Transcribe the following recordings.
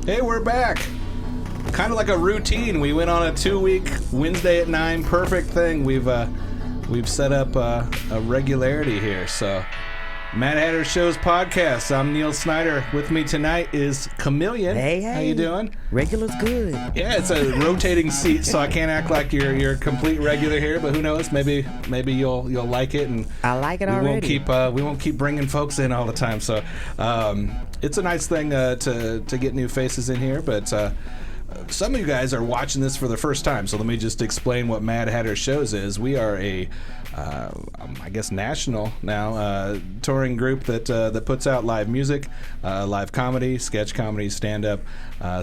Hey, we're back. Kind of like a routine. We went on a 2-week Wednesday at 9 perfect thing. We've set up a regularity here. So, Mad Hatter Show's podcast. I'm Neil Snyder. With me tonight is Chameleon. Hey. How you doing? Regular's good. Yeah, it's a rotating seat, so I can't act like you're a complete regular here. But who knows? Maybe you'll like it, and I like it already. We won't keep bringing folks in all the time. So, it's a nice thing to get new faces in here, but. Some of you guys are watching this for the first time, so let me just explain what Mad Hatter Shows is. We are a, I guess, national now touring group that puts out live music, live comedy, sketch comedy, stand-up,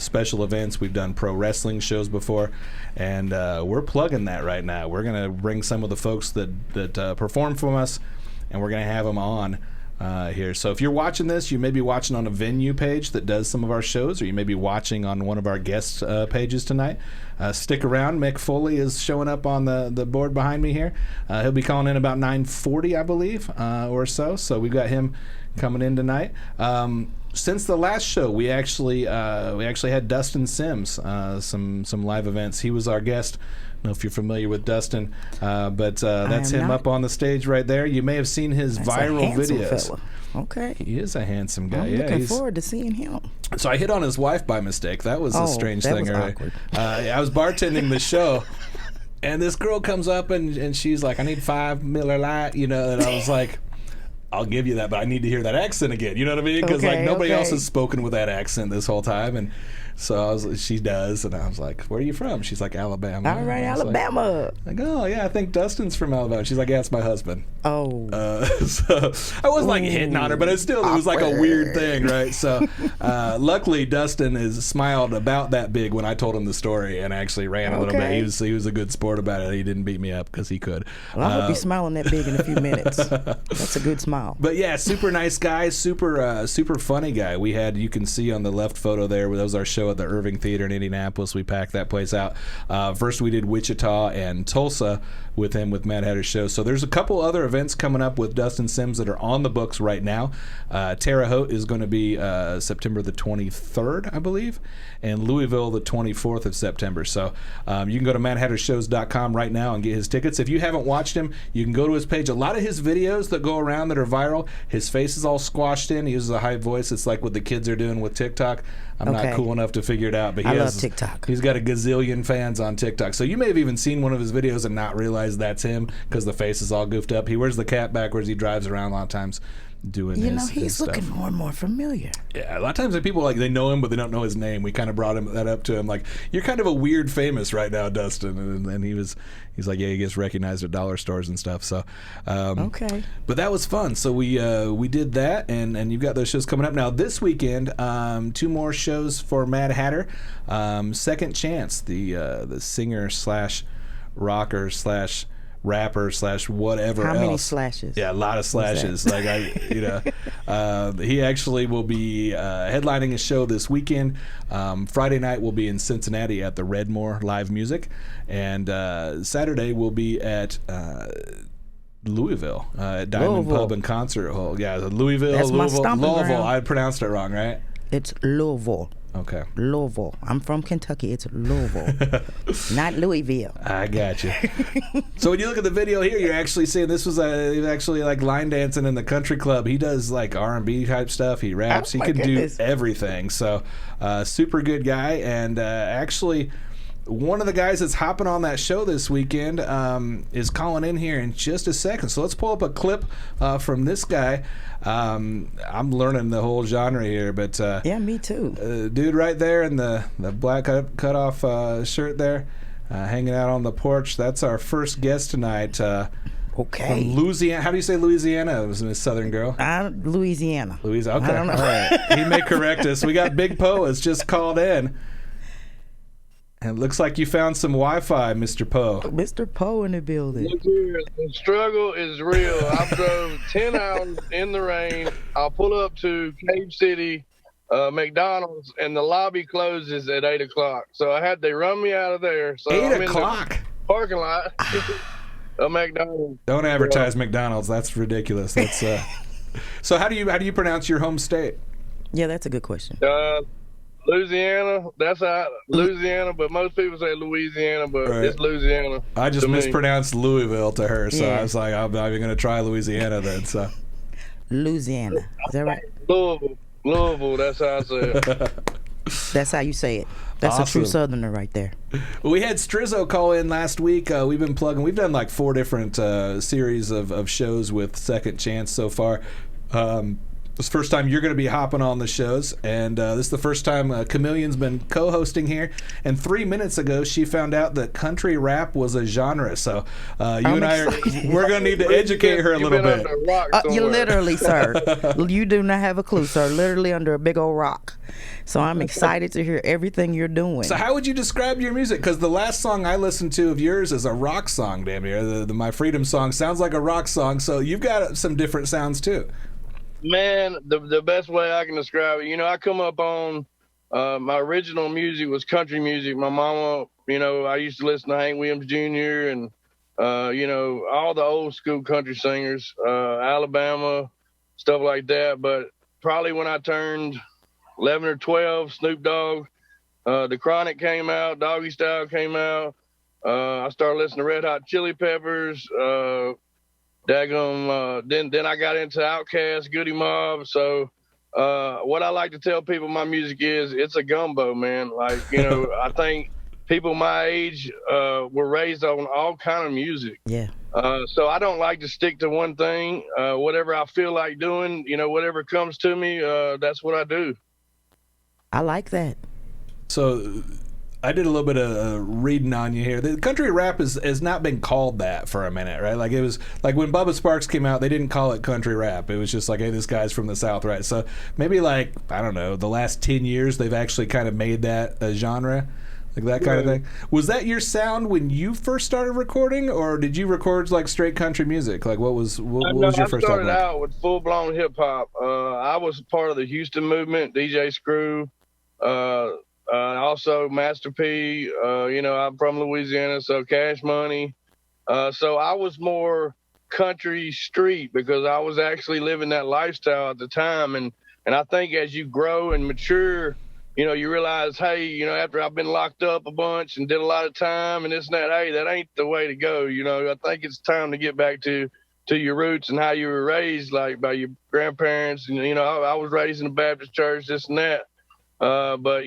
special events. We've done pro wrestling shows before, and we're plugging that right now. We're going to bring some of the folks that perform from us, and we're going to have them on. Here. So if you're watching this, you may be watching on a venue page that does some of our shows, or you may be watching on one of our guest pages tonight. Stick around. Mick Foley is showing up on the board behind me here. He'll be calling in about 9:40, I believe, or so. So we've got him coming in tonight. Since the last show, we actually had Dustin Sims, some live events. He was our guest. I don't know if you're familiar with Dustin, but that's him up on the stage right there. You may have seen his viral videos. Fella. Okay. He is a handsome guy. I'm looking forward to seeing him. So I hit on his wife by mistake. That was a strange thing. That was awkward. I was bartending the show, and this girl comes up and she's like, "I need 5 Miller Lite," and I was like, I'll give you that, but I need to hear that accent again. You know what I mean? Because nobody else has spoken with that accent this whole time, and so she does, and I was like, "Where are you from?" She's like, "Alabama." All right, Alabama. Like, oh yeah, I think Dustin's from Alabama. She's like, "Yeah, it's my husband." Oh. So I wasn't like hitting on her, but it was like a weird thing, right? So luckily, Dustin smiled about that big when I told him the story, and actually ran a little bit. He was a good sport about it. He didn't beat me up because he could. Well, I hope he's smiling that big in a few minutes. That's a good smile. But yeah, super nice guy, super funny guy. You can see on the left photo there, that was our show at the Irving Theater in Indianapolis. We packed that place out. First we did Wichita and Tulsa with him with Mad Hatter Show. So there's a couple other events coming up with Dustin Sims that are on the books right now. Terre Haute is going to be September the 23rd, I believe, and Louisville the 24th of September. So you can go to madhattershows.com right now and get his tickets. If you haven't watched him, you can go to his page. A lot of his videos that go around that are viral, his face is all squashed in. He uses a high voice. It's like what the kids are doing with TikTok. I'm not cool enough to figure it out, but I love TikTok. He's got a gazillion fans on TikTok. So you may have even seen one of his videos and not realized that's him because the face is all goofed up. He wears the cap backwards. He drives around a lot of times doing he's looking more and more familiar. Yeah, a lot of times people they know him, but they don't know his name. We kind of brought that up to him, like, you're kind of a weird famous right now, Dustin. And he's like, yeah, he gets recognized at dollar stores and stuff. So, but that was fun. So we did that, and you've got those shows coming up now this weekend. 2 more shows for Mad Hatter. Second Chance, the singer / rocker / rapper / whatever else. How many slashes? Yeah, a lot of slashes. Like he actually will be headlining a show this weekend. Friday night we'll be in Cincinnati at the Redmore Live Music, and Saturday we'll be at Louisville at Diamond Pub and Concert Hall. Yeah, Louisville. That's my stomping Louisville. ground. I pronounced it wrong, right? It's Louisville. Okay. Louisville. I'm from Kentucky. It's Louisville, not Louisville. I got you. So when you look at the video here, you're actually seeing this was actually like line dancing in the country club. He does like R&B type stuff. He raps. He can do everything. So super good guy, and actually one of the guys that's hopping on that show this weekend is calling in here in just a second. So let's pull up a clip from this guy. I'm learning the whole genre here, but yeah, me too. Dude right there in the black cut off shirt there, hanging out on the porch. That's our first guest tonight. Okay. From Louisiana. How do you say Louisiana? It was a Southern girl. Louisiana. Louisiana. Okay. I don't know. All right. He may correct us. We got Big Poe has just called in. And it looks like you found some Wi-Fi, Mr. Poe. Mr. Poe in the building. Look here, the struggle is real. I drove 10 hours in the rain. I'll pull up to Cave City, McDonald's, and the lobby closes at 8 o'clock. So they run me out of there. So 8 o'clock? In the parking lot of McDonald's. Don't advertise McDonald's. That's ridiculous. That's So how do you pronounce your home state? Yeah, that's a good question. Louisiana. That's how Louisiana, but most people say Louisiana, but Right. it's Louisiana. I just to me. mispronounced Louisville to her, so I Yeah. was like, I'm not even going to try Louisiana then. So Louisiana. Is that right? Louisville. That's how I say it. That's how you say it. That's a true Awesome. Southerner right there. Well, we had Strizzo call in last week. We've been plugging. We've done like 4 different series of shows with Second Chance so far. This is the first time you're going to be hopping on the shows, and this is the first time Chameleon's been co-hosting here. And 3 minutes ago, she found out that country rap was a genre. So you and I we're going to need to educate her a little bit. You literally, sir, you do not have a clue, sir. Literally under a big old rock. So I'm excited to hear everything you're doing. So how would you describe your music? Because the last song I listened to of yours is a rock song, damn near. The My Freedom song sounds like a rock song. So you've got some different sounds too. Man, the best way I can describe it, I come up on my original music was country music. My mama, I used to listen to Hank Williams Jr. and all the old school country singers, Alabama, stuff like that. But probably when I turned 11 or 12, Snoop Dogg, The Chronic came out, Doggy Style came out. I started listening to Red Hot Chili Peppers. Then I got into Outkast, Goody Mob. So what I like to tell people my music is, it's a gumbo, man. Like, I think people my age were raised on all kind of music. Yeah. So I don't like to stick to one thing. Whatever I feel like doing, whatever comes to me, that's what I do. I like that. So I did a little bit of reading on you here. The country rap has not been called that for a minute, right? Like it was like when Bubba Sparks came out, they didn't call it country rap. It was just like, hey, this guy's from the South, right? So maybe like, I don't know, the last 10 years they've actually kind of made that a genre, like that kind of thing. Was that your sound when you first started recording, or did you record like straight country music? Like what was your first album? I started out with full blown hip hop. I was part of the Houston movement, DJ Screw. Also Master P, I'm from Louisiana, so Cash Money. So I was more country street because I was actually living that lifestyle at the time. And I think as you grow and mature, you realize, hey, after I've been locked up a bunch and did a lot of time and this and that, hey, that ain't the way to go. I think it's time to get back to your roots and how you were raised, like by your grandparents. And, I was raised in a Baptist church, this and that. But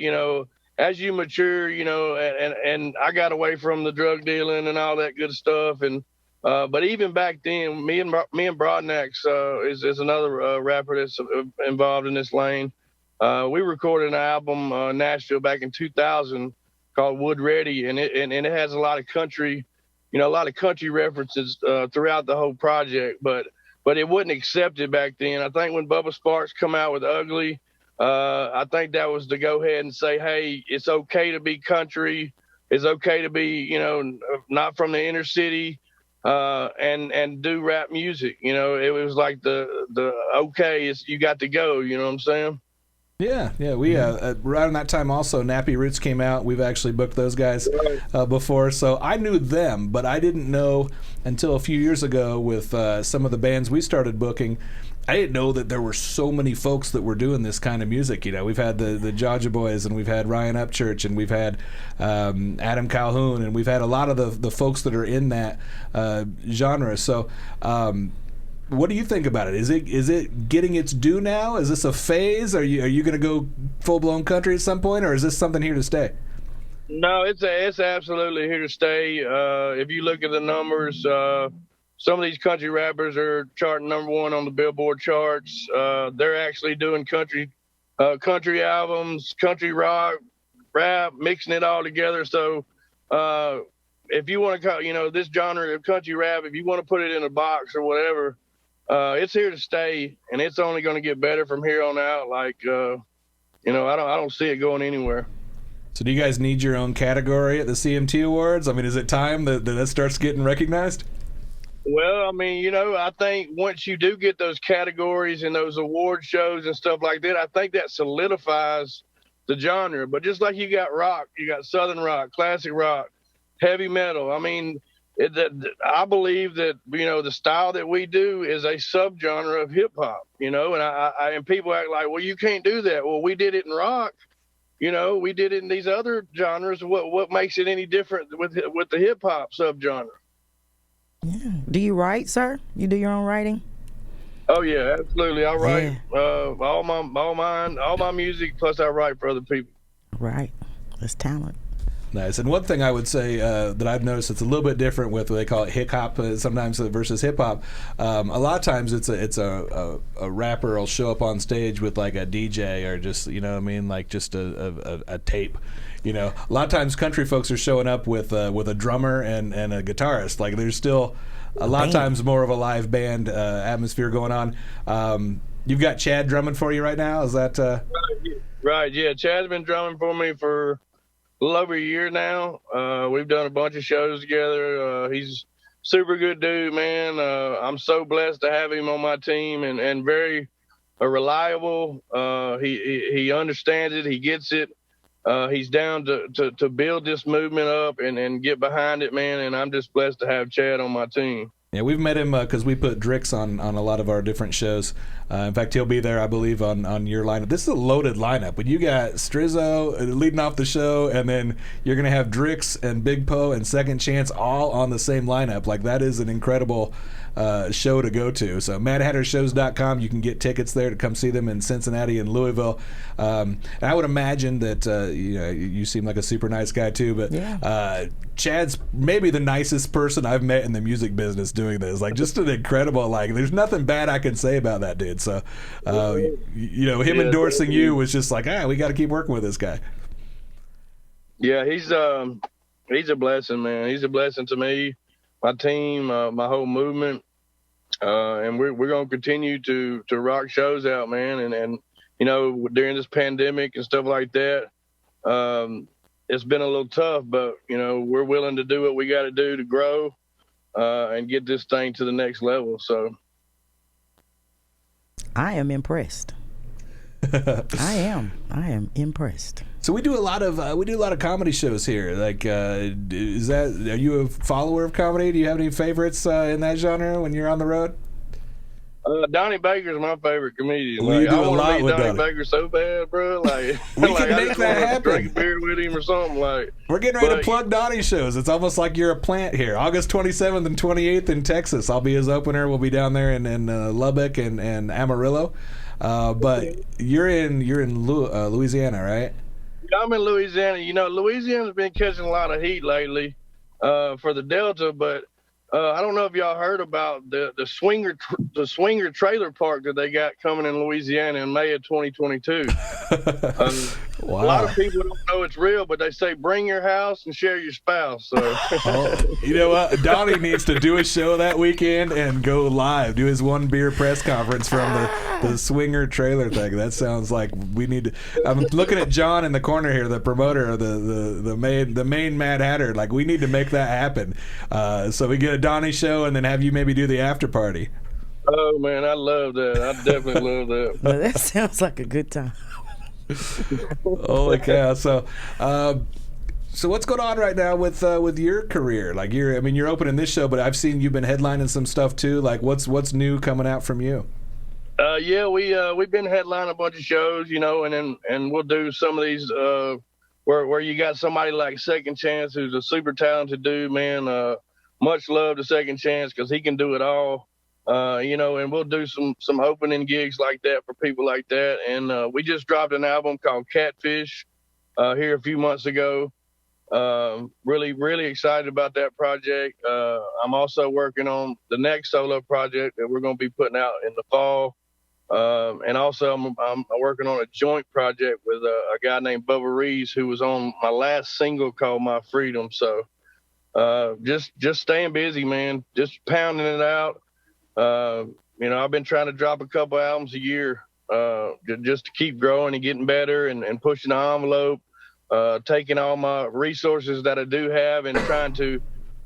as you mature, and I got away from the drug dealing and all that good stuff. And, but even back then, me and Broadnax, is another, rapper that's involved in this lane. We recorded an album, Nashville back in 2000 called Wood Ready. And it has a lot of country, a lot of country references, throughout the whole project, but it wasn't accepted back then. I think when Bubba Sparks come out with Ugly, I think that was to go ahead and say, hey, it's okay to be country. It's okay to be, not from the inner city, and do rap music. It was like the okay, you got to go. You know what I'm saying? Yeah. We right around that time also, Nappy Roots came out. We've actually booked those guys before, so I knew them, but I didn't know until a few years ago with some of the bands we started booking. I didn't know that there were so many folks that were doing this kind of music. We've had the Jaja Boys, and we've had Ryan Upchurch, and we've had Adam Calhoun, and we've had a lot of the folks that are in that genre. So what do you think about it? Is it getting its due now? Is this a phase? Are you going to go full-blown country at some point, or is this something here to stay? No, it's absolutely here to stay. If you look at the numbers, some of these country rappers are charting #1 on the Billboard charts. They're actually doing country albums, country rock, rap, mixing it all together. So if you want to, this genre of country rap, if you want to put it in a box or whatever, it's here to stay, and it's only going to get better from here on out. Like, I don't see it going anywhere. So do you guys need your own category at the CMT Awards? I mean, is it time that starts getting recognized? Well, I mean, I think once you do get those categories and those award shows and stuff like that, I think that solidifies the genre. But just like you got rock, you got Southern rock, classic rock, heavy metal. I mean, I believe that, the style that we do is a subgenre of hip hop, and and people act like, well, you can't do that. Well, we did it in rock. we did it in these other genres. What makes it any different with the hip hop subgenre? Yeah. Do you write, sir? You do your own writing? Oh yeah, absolutely. I write all my music, plus I write for other people. Right. That's talent. Nice. And one thing I would say that I've noticed it's a little bit different with what they call it hip hop sometimes versus hip hop. A lot of times it's a rapper will show up on stage with like a DJ or just like just a tape. A lot of times country folks are showing up with a drummer and a guitarist. Like there's still a lot of times more of a live band atmosphere going on. You've got Chad drumming for you right now. Is that right? Yeah, Chad's been drumming for me for a little over a year now. We've done a bunch of shows together. He's super good dude, man. I'm so blessed to have him on my team and very reliable. He understands it. He gets it. He's down to build this movement up and get behind it, man. And I'm just blessed to have Chad on my team. Yeah, we've met him because we put Drix on a lot of our different shows. In fact, he'll be there, I believe, on your lineup. This is a loaded lineup. When you got Strizzo leading off the show, and then you're going to have Drix and Big Poe and Second Chance all on the same lineup. Like, that is an incredible show to go to. So MadHatterShows.com, you can get tickets there to come see them in Cincinnati and Louisville. And I would imagine that you seem like a super nice guy too, but Chad's maybe the nicest person I've met in the music business doing this. Like, just an incredible, like, there's nothing bad I can say about that dude. So him endorsing you was just like, we got to keep working with this guy. Yeah, he's a blessing, man. He's a blessing to me, my team, my whole movement, and we're gonna continue to rock shows out, man. And during this pandemic and stuff like that, it's been a little tough, but we're willing to do what we got to do to grow and get this thing to the next level. So I am impressed. I am impressed. So we do a lot of comedy shows here. Like, are you a follower of comedy? Do you have any favorites in that genre when you're on the road? Donnie Baker's my favorite comedian. Well, I want to meet Donnie Baker so bad, bro. Like, we can make that happen. Drink beer with him or something. Like, we're getting ready to plug Donnie shows. It's almost like you're a plant here. August 27th and 28th in Texas. I'll be his opener. We'll be down there in Lubbock and Amarillo. But you're in Louisiana, right? I'm in Louisiana. Louisiana's been catching a lot of heat lately for the Delta, but I don't know if y'all heard about the swinger trailer park that they got coming in Louisiana in May of 2022. Wow. A lot of people don't know it's real, but they say bring your house and share your spouse. So you know what? Donnie needs to do a show that weekend and go live, do his one beer press conference from the swinger trailer thing. That sounds like we need to. I'm looking at John in the corner here, the promoter of the main Mad Hatter. Like, we need to make that happen. So we get a Donnie show and then have you maybe do the after party. Oh man, I love that. I definitely love that. Well, that sounds like a good time. Holy cow! So what's going on right now with your career? Like, you're opening this show, but I've seen you've been headlining some stuff too. Like, what's new coming out from you? We've been headlining a bunch of shows, and we'll do some of these where you got somebody like Second Chance, who's a super talented dude, man. Much love to Second Chance because he can do it all. And we'll do some opening gigs like that for people like that. And we just dropped an album called Catfish here a few months ago. Really, really excited about that project. I'm also working on the next solo project that we're going to be putting out in the fall. And also I'm working on a joint project with a guy named Bubba Reeves, who was on my last single called My Freedom. So just staying busy, man, just pounding it out. I've been trying to drop a couple albums a year, just to keep growing and getting better and pushing the envelope, taking all my resources that I do have and trying to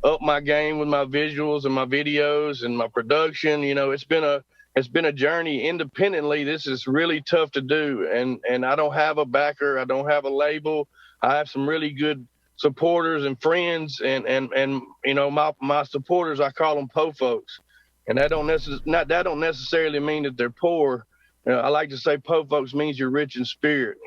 up my game with my visuals and my videos and my production. It's been a journey independently. This is really tough to do. And I don't have a backer. I don't have a label. I have some really good supporters and friends and my supporters, I call them po folks. And that don't necessarily mean that they're poor. I like to say po folks means you're rich in spirit.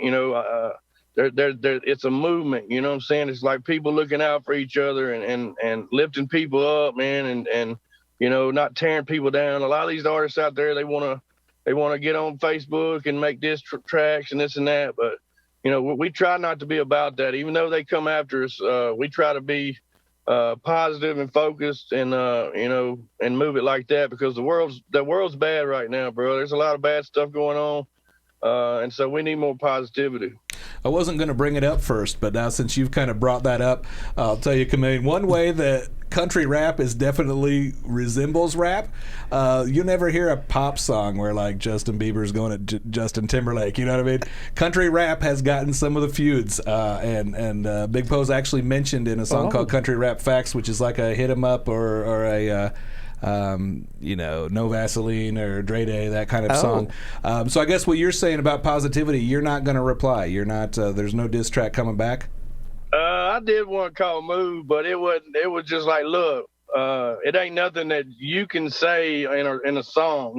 it's a movement. You know what I'm saying? It's like people looking out for each other and lifting people up, man, and not tearing people down. A lot of these artists out there, they want to get on Facebook and make diss tracks and this and that, but we try not to be about that. Even though they come after us, we try to be positive and focused, and and move it like that, because the world's bad right now, bro. There's a lot of bad stuff going on, and so we need more positivity. I wasn't going to bring it up first, but now since you've kind of brought that up, I'll tell you, Chameleon, one way that country rap is definitely resembles rap. You never hear a pop song where like Justin Bieber's going at Justin Timberlake. You know what I mean? Country rap has gotten some of the feuds, and Big Poe's actually mentioned in a song called "Country Rap Facts," which is like a hit 'em up or a No Vaseline or Dre Day, that kind of song. So I guess what you're saying about positivity, you're not going to reply. You're not. There's no diss track coming back. I did one called "Move," but it was just like, look, it ain't nothing that you can say in a song.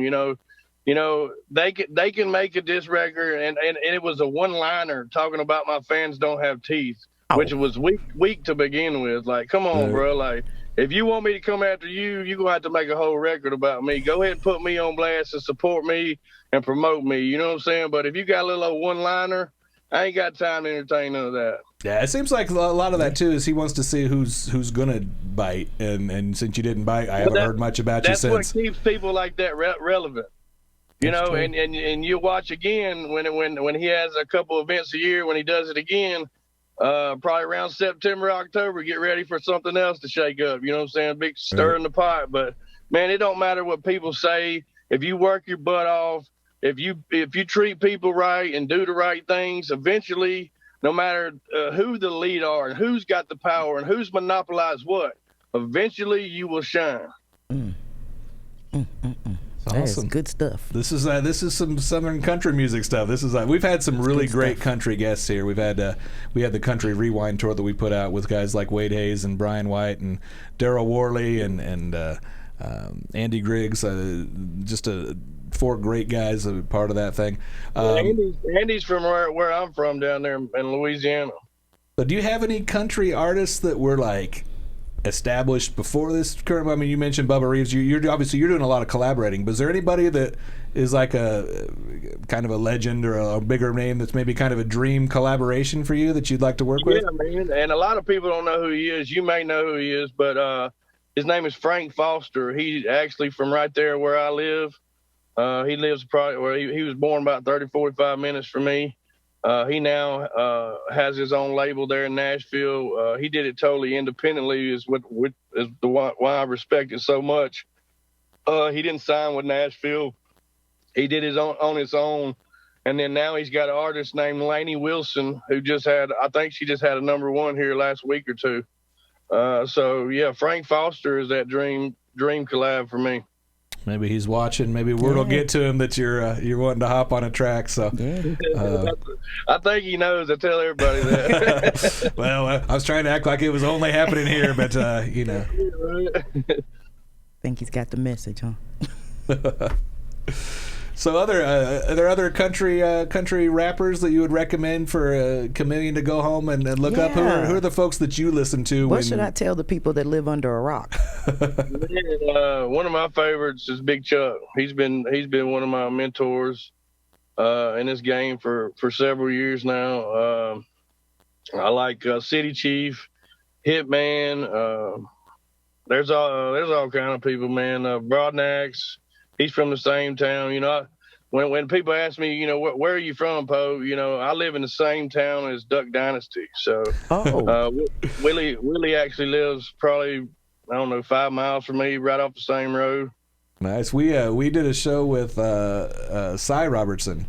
They can make a diss record, and it was a one-liner talking about my fans don't have teeth, which was weak to begin with. Like, come on, bro. Like, if you want me to come after you, you're going to have to make a whole record about me. Go ahead and put me on blast and support me and promote me. You know what I'm saying? But if you got a little old one-liner, I ain't got time to entertain none of that. Yeah, it seems like a lot of that, too, is he wants to see who's going to bite. And since you didn't bite, I haven't heard much about you since. That's what keeps people like that relevant. And you watch again when he has a couple events a year, when he does it again, probably around September, October, get ready for something else to shake up. You know what I'm saying? Big stir in the pot. But, man, it don't matter what people say. If you work your butt off, if you treat people right and do the right things, eventually, no matter who the lead are and who's got the power and who's monopolized what, eventually you will shine. That's awesome. Good stuff. This is some Southern country music stuff. This is we've had some really great country guests here. We had the Country Rewind tour that we put out with guys like Wade Hayes and Brian White and Daryl Worley and Andy Griggs. Just four great guys a part of that thing. Andy's from where I'm from down there in Louisiana. But do you have any country artists that were like established before this current? I mean, you mentioned Bubba Reeves. You're obviously doing a lot of collaborating, but is there anybody that is like a kind of a legend or a bigger name that's maybe kind of a dream collaboration for you that you'd like to work with? Yeah, man. And a lot of people don't know who he is. You may know who he is, but his name is Frank Foster. He's actually from right there where I live. He lives probably where he was born about 30-45 minutes from me. He now has his own label there in Nashville. He did it totally independently, is why I respect it so much. He didn't sign with Nashville. He did his own on his own, and then now he's got an artist named Lainey Wilson who I think she just had a #1 here last week or two. So yeah, Frank Foster is that dream collab for me. Maybe he's watching. Maybe word will get to him that you're wanting to hop on a track. So I think he knows. I tell everybody that. Well, I was trying to act like it was only happening here, but think he's got the message, huh? So are there other country rappers that you would recommend for a Chameleon to go home and look up? Who are the folks that you listen to? What should I tell the people that live under a rock? One of my favorites is Big Chuck. He's been one of my mentors in this game for several years now. I like City Chief, Hitman. There's all kind of people, man. Broadnax. He's from the same town. When people ask me, where are you from, Poe? I live in the same town as Duck Dynasty. So Willie actually lives probably, 5 miles from me, right off the same road. Nice. We did a show with Cy Robertson.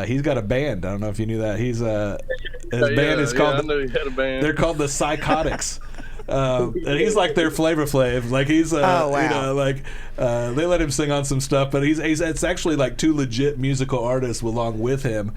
He's got a band. I don't know if you knew that. His band is called. I knew he had a band. They're called the Psychotics. And he's like their Flavor Flav. Like he's, Oh, wow. you know, like they let him sing on some stuff, but he's it's actually like two legit musical artists along with him.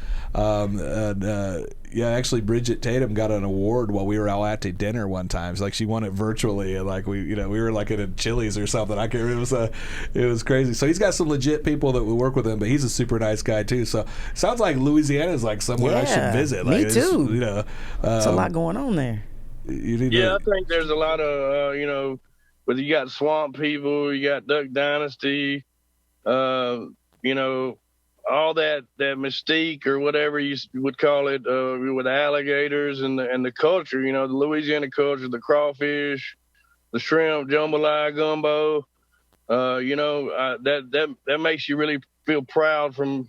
Yeah, actually, Bridget Tatum got an award while we were all out to dinner one time. It's like she won it virtually, and like we were like in a Chili's or something. I can't remember. It was crazy. So he's got some legit people that will work with him, but he's a super nice guy too. So sounds like Louisiana is like somewhere I should visit. Like, me too. You know, There's a lot going on there. You need I think there's a lot of you know, whether you got Swamp People, you got Duck Dynasty, you know, all that mystique or whatever you would call it, with alligators and the culture, you know, the Louisiana culture, the crawfish, the shrimp, jambalaya, gumbo, you know, that makes you really feel proud from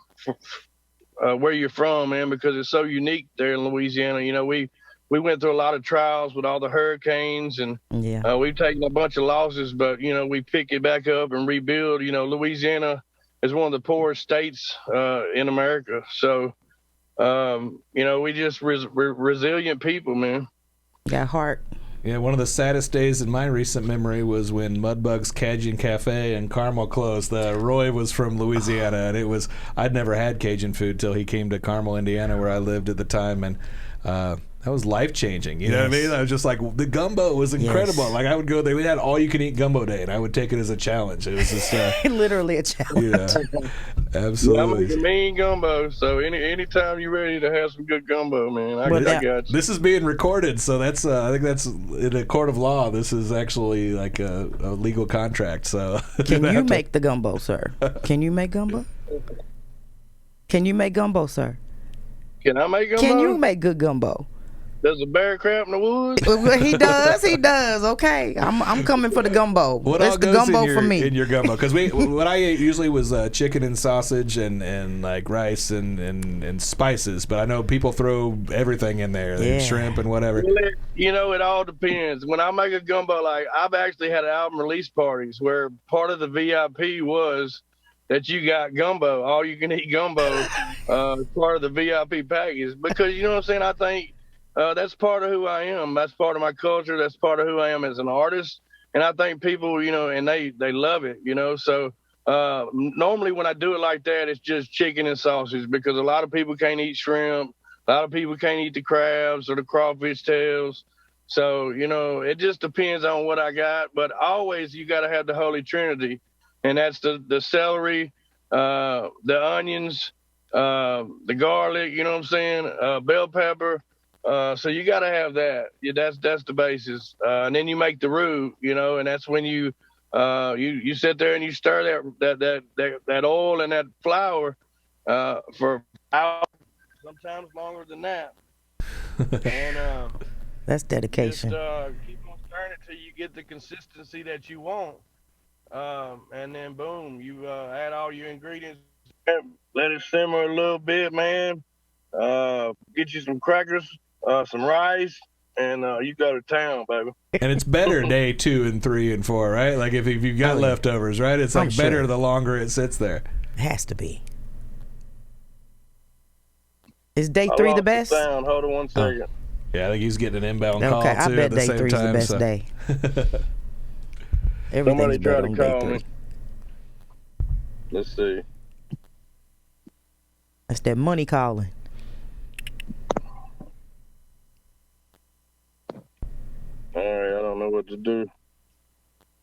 where you're from, man, because it's so unique there in Louisiana. You know, we went through a lot of trials with all the hurricanes, and we've taken a bunch of losses, but, you know, we pick it back up and rebuild. You know, Louisiana is one of the poorest states in America. So, you know, we just we're resilient people, man. Got heart. Yeah, one of the saddest days in my recent memory was when Mudbug's Cajun Cafe in Carmel closed. Roy was from Louisiana, and I'd never had Cajun food till he came to Carmel, Indiana, where I lived at the time, and that was life-changing. You know what I mean? I was just like, the gumbo was incredible. Like, I would go there. We had all-you-can-eat gumbo day, and I would take it as a challenge. It was just... literally a challenge. Yeah, absolutely. I'm a mean gumbo, so anytime you're ready to have some good gumbo, man, I got you. This is being recorded, so that's I think that's in a court of law. This is actually like a legal contract. So can you make the gumbo, sir? Can you make gumbo? Can you make gumbo, sir? Can I make gumbo? Can you make good gumbo? Does a bear crap in the woods? He does. He does. Okay, I'm coming for the gumbo. That's the gumbo for me. In your gumbo, because what I ate usually was chicken and sausage and like rice and spices. But I know people throw everything in there, like shrimp and whatever. You know, it all depends. When I make a gumbo, like I've actually had album release parties where part of the VIP was that you got gumbo, all you can eat gumbo, part of the VIP package. Because you know what I'm saying? I think. That's part of who I am. That's part of my culture. That's part of who I am as an artist. And I think people, you know, and they love it, you know. So normally when I do it like that, it's just chicken and sausage, because a lot of people can't eat shrimp. A lot of people can't eat the crabs or the crawfish tails. So, you know, it just depends on what I got. But always you got to have the Holy Trinity. And that's the celery, the onions, the garlic, you know what I'm saying, bell pepper. So you got to have that. Yeah, that's the basis. And then you make the roux, you know, and that's when you sit there and you stir that oil and that flour for hours, sometimes longer than that. And that's dedication. Just keep on stirring it till you get the consistency that you want. And then boom, you add all your ingredients, let it simmer a little bit, man. Get you some crackers, some rice, and you go to town, baby. And it's better day 2 and 3 and 4, right? Like if you've got leftovers, right? It's like better the longer it sits there. It has to be. Is day 3 the best? Hold on 1 second. Yeah, I think he's getting an inbound call too. I bet at the day same 3 is time, the best day. Somebody try to on call day 3. me. Let's see. That's that money calling. All right, I don't know what to do.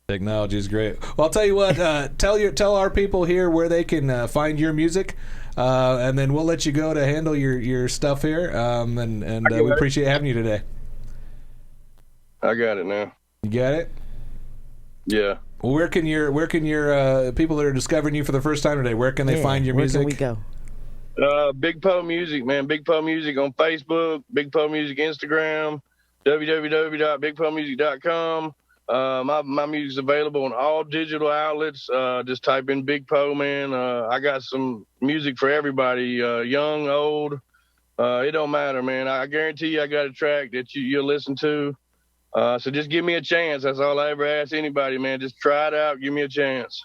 Technology is great. Well, I'll tell you what. Tell our people here where they can find your music, and then we'll let you go to handle your stuff here. And we appreciate having you today. I got it now. You got it? Yeah. Well, where can your people that are discovering you for the first time today? Where can they find your music? Where can we go? Big Po Music, man. Big Po Music on Facebook. Big Po Music Instagram. www.bigpomusic.com. My music's available on all digital outlets. Just type in Big Po, man. I got some music for everybody, young, old. It don't matter, man. I guarantee you I got a track that you'll listen to. So just give me a chance. That's all I ever ask anybody, man. Just try it out. Give me a chance.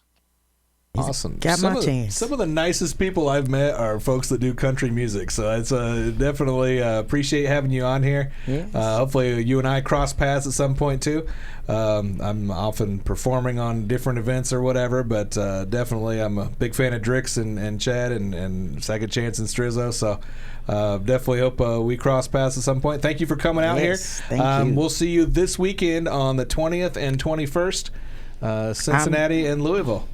Awesome. Got my chance. Some of the nicest people I've met are folks that do country music. So it's definitely appreciate having you on here. Yes. Hopefully you and I cross paths at some point too. I'm often performing on different events or whatever, but definitely I'm a big fan of Drix and Chad and Second Chance and Strizzo. So definitely hope we cross paths at some point. Thank you for coming out here. Thank you. We'll see you this weekend on the 20th and 21st, Cincinnati and Louisville.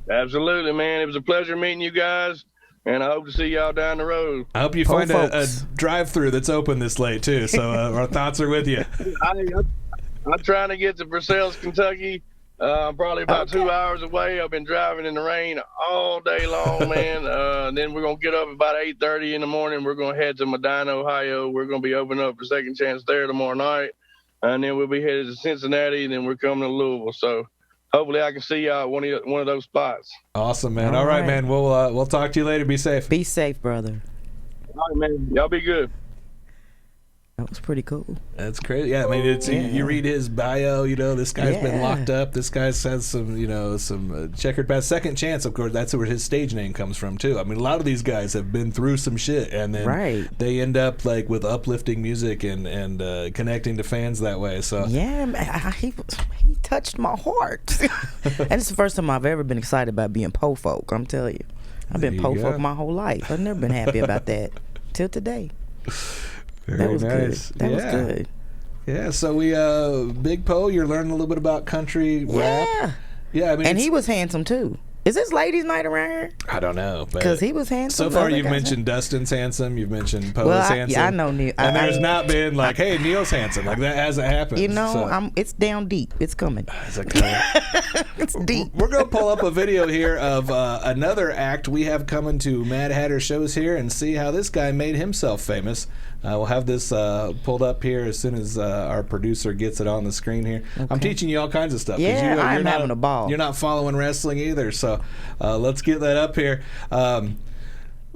Absolutely, man. It was a pleasure meeting you guys, and I hope to see y'all down the road. I hope you find a drive-through that's open this late, too, so our thoughts are with you. I'm trying to get to Versailles, Kentucky. I'm probably about 2 hours away. I've been driving in the rain all day long, man. Then we're going to get up about 8:30 in the morning. We're going to head to Medina, Ohio. We're going to be opening up for Second Chance there tomorrow night, and then we'll be headed to Cincinnati, and then we're coming to Louisville, so hopefully I can see y'all at one of those spots. Awesome, man. All right, man. We'll talk to you later. Be safe. Be safe, brother. All right, man. Y'all be good. That was pretty cool. That's crazy. Yeah, I mean, you read his bio. This guy's been locked up. This guy's has some checkered past. Second Chance, of course. That's where his stage name comes from too. I mean, a lot of these guys have been through some shit, and then they end up like with uplifting music and connecting to fans that way. So yeah, he touched my heart, and it's the first time I've ever been excited about being po folk. I'm telling you, I've been po folk my whole life. I've never been happy about that till today. That was nice. Good. That was good. Yeah, so we Big Poe, you're learning a little bit about country rap. Yeah, I mean, and he was handsome too. Is this ladies' night around here? I don't know, because he was handsome. So far, you've mentioned Dustin's handsome. You've mentioned Poe's handsome. Yeah, I know Neil. And there's not been like, hey, Neil's handsome. Like that hasn't happened. It's down deep. It's coming. It's deep. We're gonna pull up a video here of another act we have coming to Mad Hatter shows here and see how this guy made himself famous. We'll have this pulled up here as soon as our producer gets it on the screen here. Okay. I'm teaching you all kinds of stuff. Yeah, I'm having a ball. You're not following wrestling either, so let's get that up here.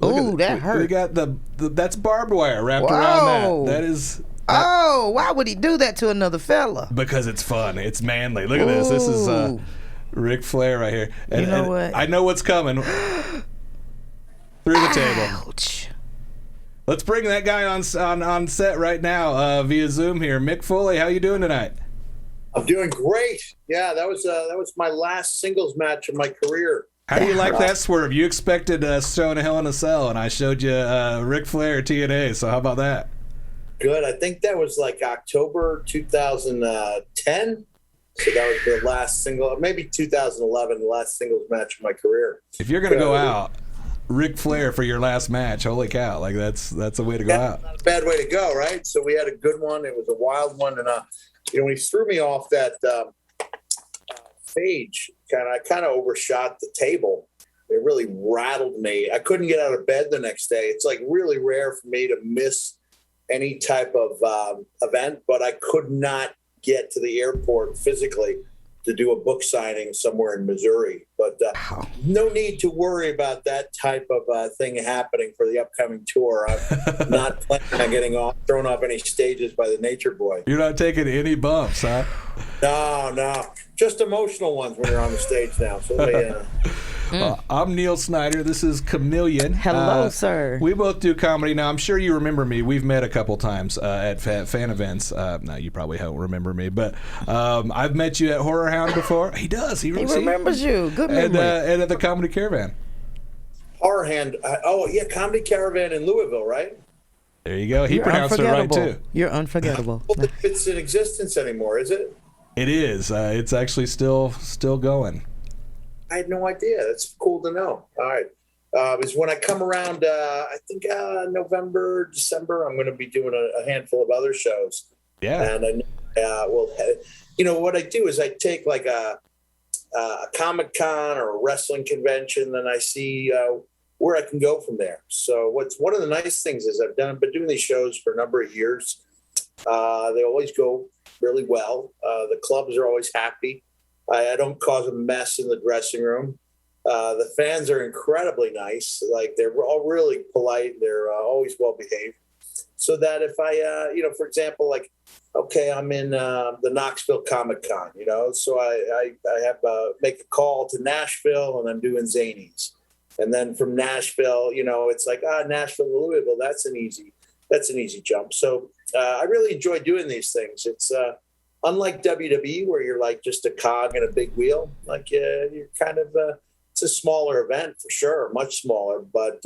Ooh, that hurt. We got that's barbed wire wrapped around that. That is. Why would he do that to another fella? Because it's fun. It's manly. Look at this. This is Ric Flair right here. And, you know what? I know what's coming. Through the table. Ouch. Let's bring that guy on set right now via Zoom here. Mick Foley, how you doing tonight? I'm doing great. Yeah, that was my last singles match of my career. How do you like that swerve? You expected Stone Hell in a Cell, and I showed you Ric Flair TNA. So how about that? Good. I think that was like October 2010. So that was the last single, maybe 2011, the last singles match of my career. If you're going to go out, Ric Flair for your last match, holy cow! Like that's a way to go out. Not a bad way to go, right? So we had a good one. It was a wild one, and when he threw me off that stage, I kind of overshot the table. It really rattled me. I couldn't get out of bed the next day. It's like really rare for me to miss any type of event, but I could not get to the airport physically to do a book signing somewhere in Missouri. But no need to worry about that type of thing happening for the upcoming tour. I'm not planning on getting thrown off any stages by the Nature Boy. You're not taking any bumps, huh? No. Just emotional ones when you're on the stage now. So I'm Neil Snyder. This is Chameleon. Hello, sir. We both do comedy. Now, I'm sure you remember me. We've met a couple times at fan events. No, you probably don't remember me, but I've met you at Horror Hound before. He does. He remembers you. Good memory. And at the Comedy Caravan. Horror Hound. Comedy Caravan in Louisville, right? There you go. He pronounced it right, too. You're unforgettable. Well, it's in existence anymore, is it? It is. It's actually still going. I had no idea. That's cool to know. All right. Is when I come around, I think November, December, I'm going to be doing a handful of other shows. Yeah. And what I do is I take like a Comic-Con or a wrestling convention, then I see where I can go from there. So one of the nice things is I've been doing these shows for a number of years. They always go really well. The clubs are always happy. I don't cause a mess in the dressing room. The fans are incredibly nice. Like they're all really polite. They're always well behaved. so that if I, for example, like, okay, I'm in the Knoxville Comic Con, so I have make a call to Nashville, and I'm doing Zanies. And then from Nashville, it's like, Nashville to Louisville, that's an easy jump. So I really enjoy doing these things. It's unlike WWE, where you're like just a cog in a big wheel. Like you're kind of it's a smaller event for sure, much smaller, but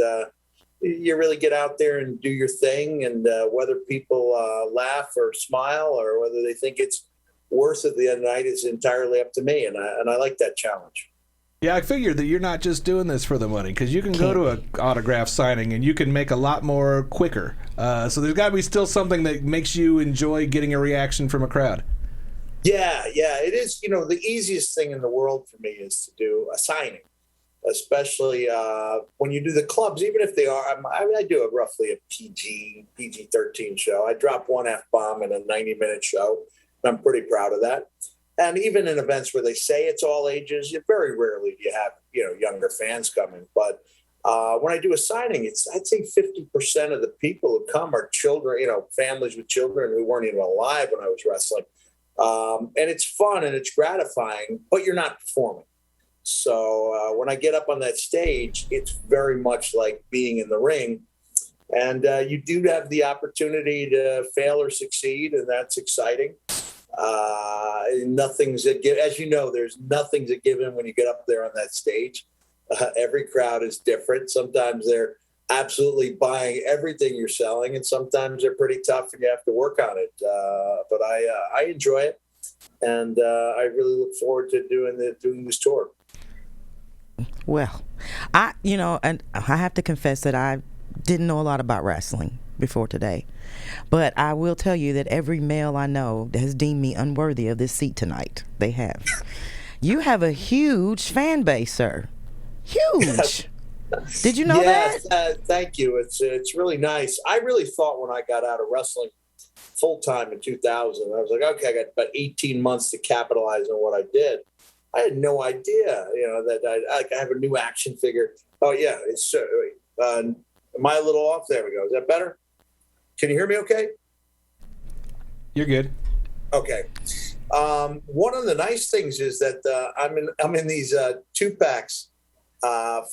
you really get out there and do your thing. And whether people laugh or smile or whether they think it's worth it the other night is entirely up to me. And I like that challenge. Yeah, I figured that you're not just doing this for the money, because you can go to an autograph signing and you can make a lot more quicker. So there's got to be still something that makes you enjoy getting a reaction from a crowd. Yeah, it is. The easiest thing in the world for me is to do a signing, especially when you do the clubs, even if they are. I do roughly a PG-13 show. I drop one F-bomb in a 90-minute show, and I'm pretty proud of that. And even in events where they say it's all ages, very rarely do you have, younger fans coming. But when I do a signing, I'd say 50% of the people who come are children, families with children who weren't even alive when I was wrestling. And it's fun and it's gratifying, but you're not performing. So when I get up on that stage, it's very much like being in the ring. And you do have the opportunity to fail or succeed, and that's exciting. Nothing's a given. As you know, there's nothing's a given when you get up there on that stage. Every crowd is different. Sometimes they're absolutely buying everything you're selling, and sometimes they're pretty tough and you have to work on it. But I enjoy it, and I really look forward to doing this tour. Well, and I have to confess that I didn't know a lot about wrestling before today. But I will tell you that every male I know has deemed me unworthy of this seat tonight. They have. You have a huge fan base, sir. Huge. Did you know that? Thank you. It's really nice. I really thought when I got out of wrestling full-time in 2000, I was like, okay, I got about 18 months to capitalize on what I did. I had no idea, that I have a new action figure. Oh, yeah. It's am I a little off? There we go. Is that better? Can you hear me okay? You're good. Okay. One of the nice things is that I'm in these 2-packs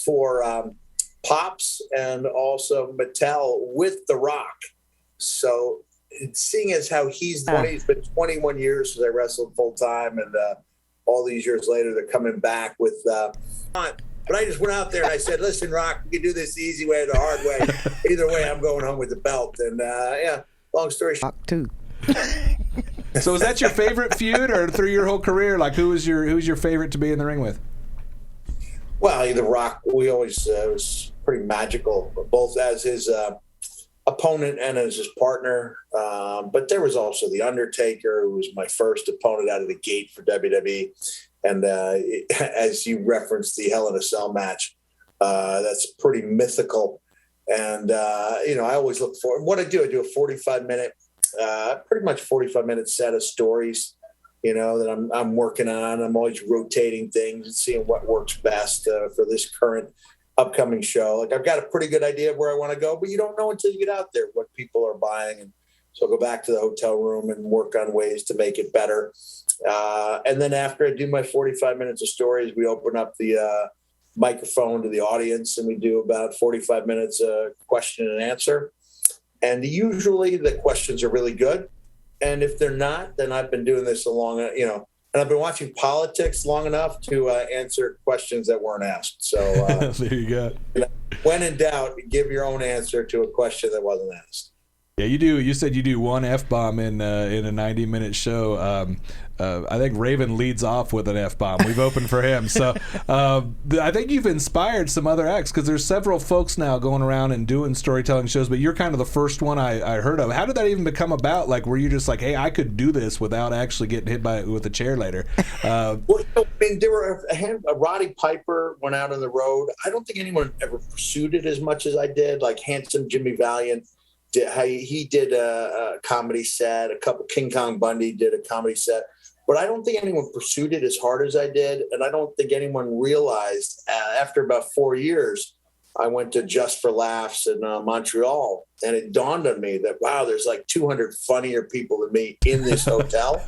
for Pops and also Mattel with The Rock. So seeing as how he's been 21 years since I wrestled full time, and all these years later they're coming back with. But I just went out there and I said, "Listen, Rock, we can do this the easy way or the hard way. Either way, I'm going home with the belt." And long story short. Too. So is that your favorite feud, or through your whole career, like who's your favorite to be in the ring with? Well, The Rock, we always was pretty magical, both as his opponent and as his partner. But there was also The Undertaker, who was my first opponent out of the gate for WWE. And as you referenced, the Hell in a Cell match, that's pretty mythical. And, I always look for what I do a 45-minute, pretty much 45-minute set of stories, that I'm working on. I'm always rotating things and seeing what works best for this current upcoming show. Like, I've got a pretty good idea of where I want to go, but you don't know until you get out there what people are buying. And so I'll go back to the hotel room and work on ways to make it better. And then after I do my 45 minutes of stories, we open up the microphone to the audience, and we do about 45 minutes question and answer. And usually the questions are really good. And if they're not, then I've been doing this and I've been watching politics long enough to answer questions that weren't asked. So there you go. When in doubt, give your own answer to a question that wasn't asked. Yeah, you do. You said you do one F-bomb in a 90-minute show. I think Raven leads off with an F-bomb. We've opened for him. So I think you've inspired some other acts, because there's several folks now going around and doing storytelling shows, but you're kind of the first one I heard of. How did that even become about? Like, were you just like, hey, I could do this without actually getting hit with a chair later? Well, there were Roddy Piper went out on the road. I don't think anyone ever pursued it as much as I did. Like Handsome Jimmy Valiant. He did a comedy set. King Kong Bundy did a comedy set, but I don't think anyone pursued it as hard as I did, and I don't think anyone realized after about 4 years I went to Just for Laughs in Montreal, and it dawned on me that, wow, there's like 200 funnier people than me in this hotel.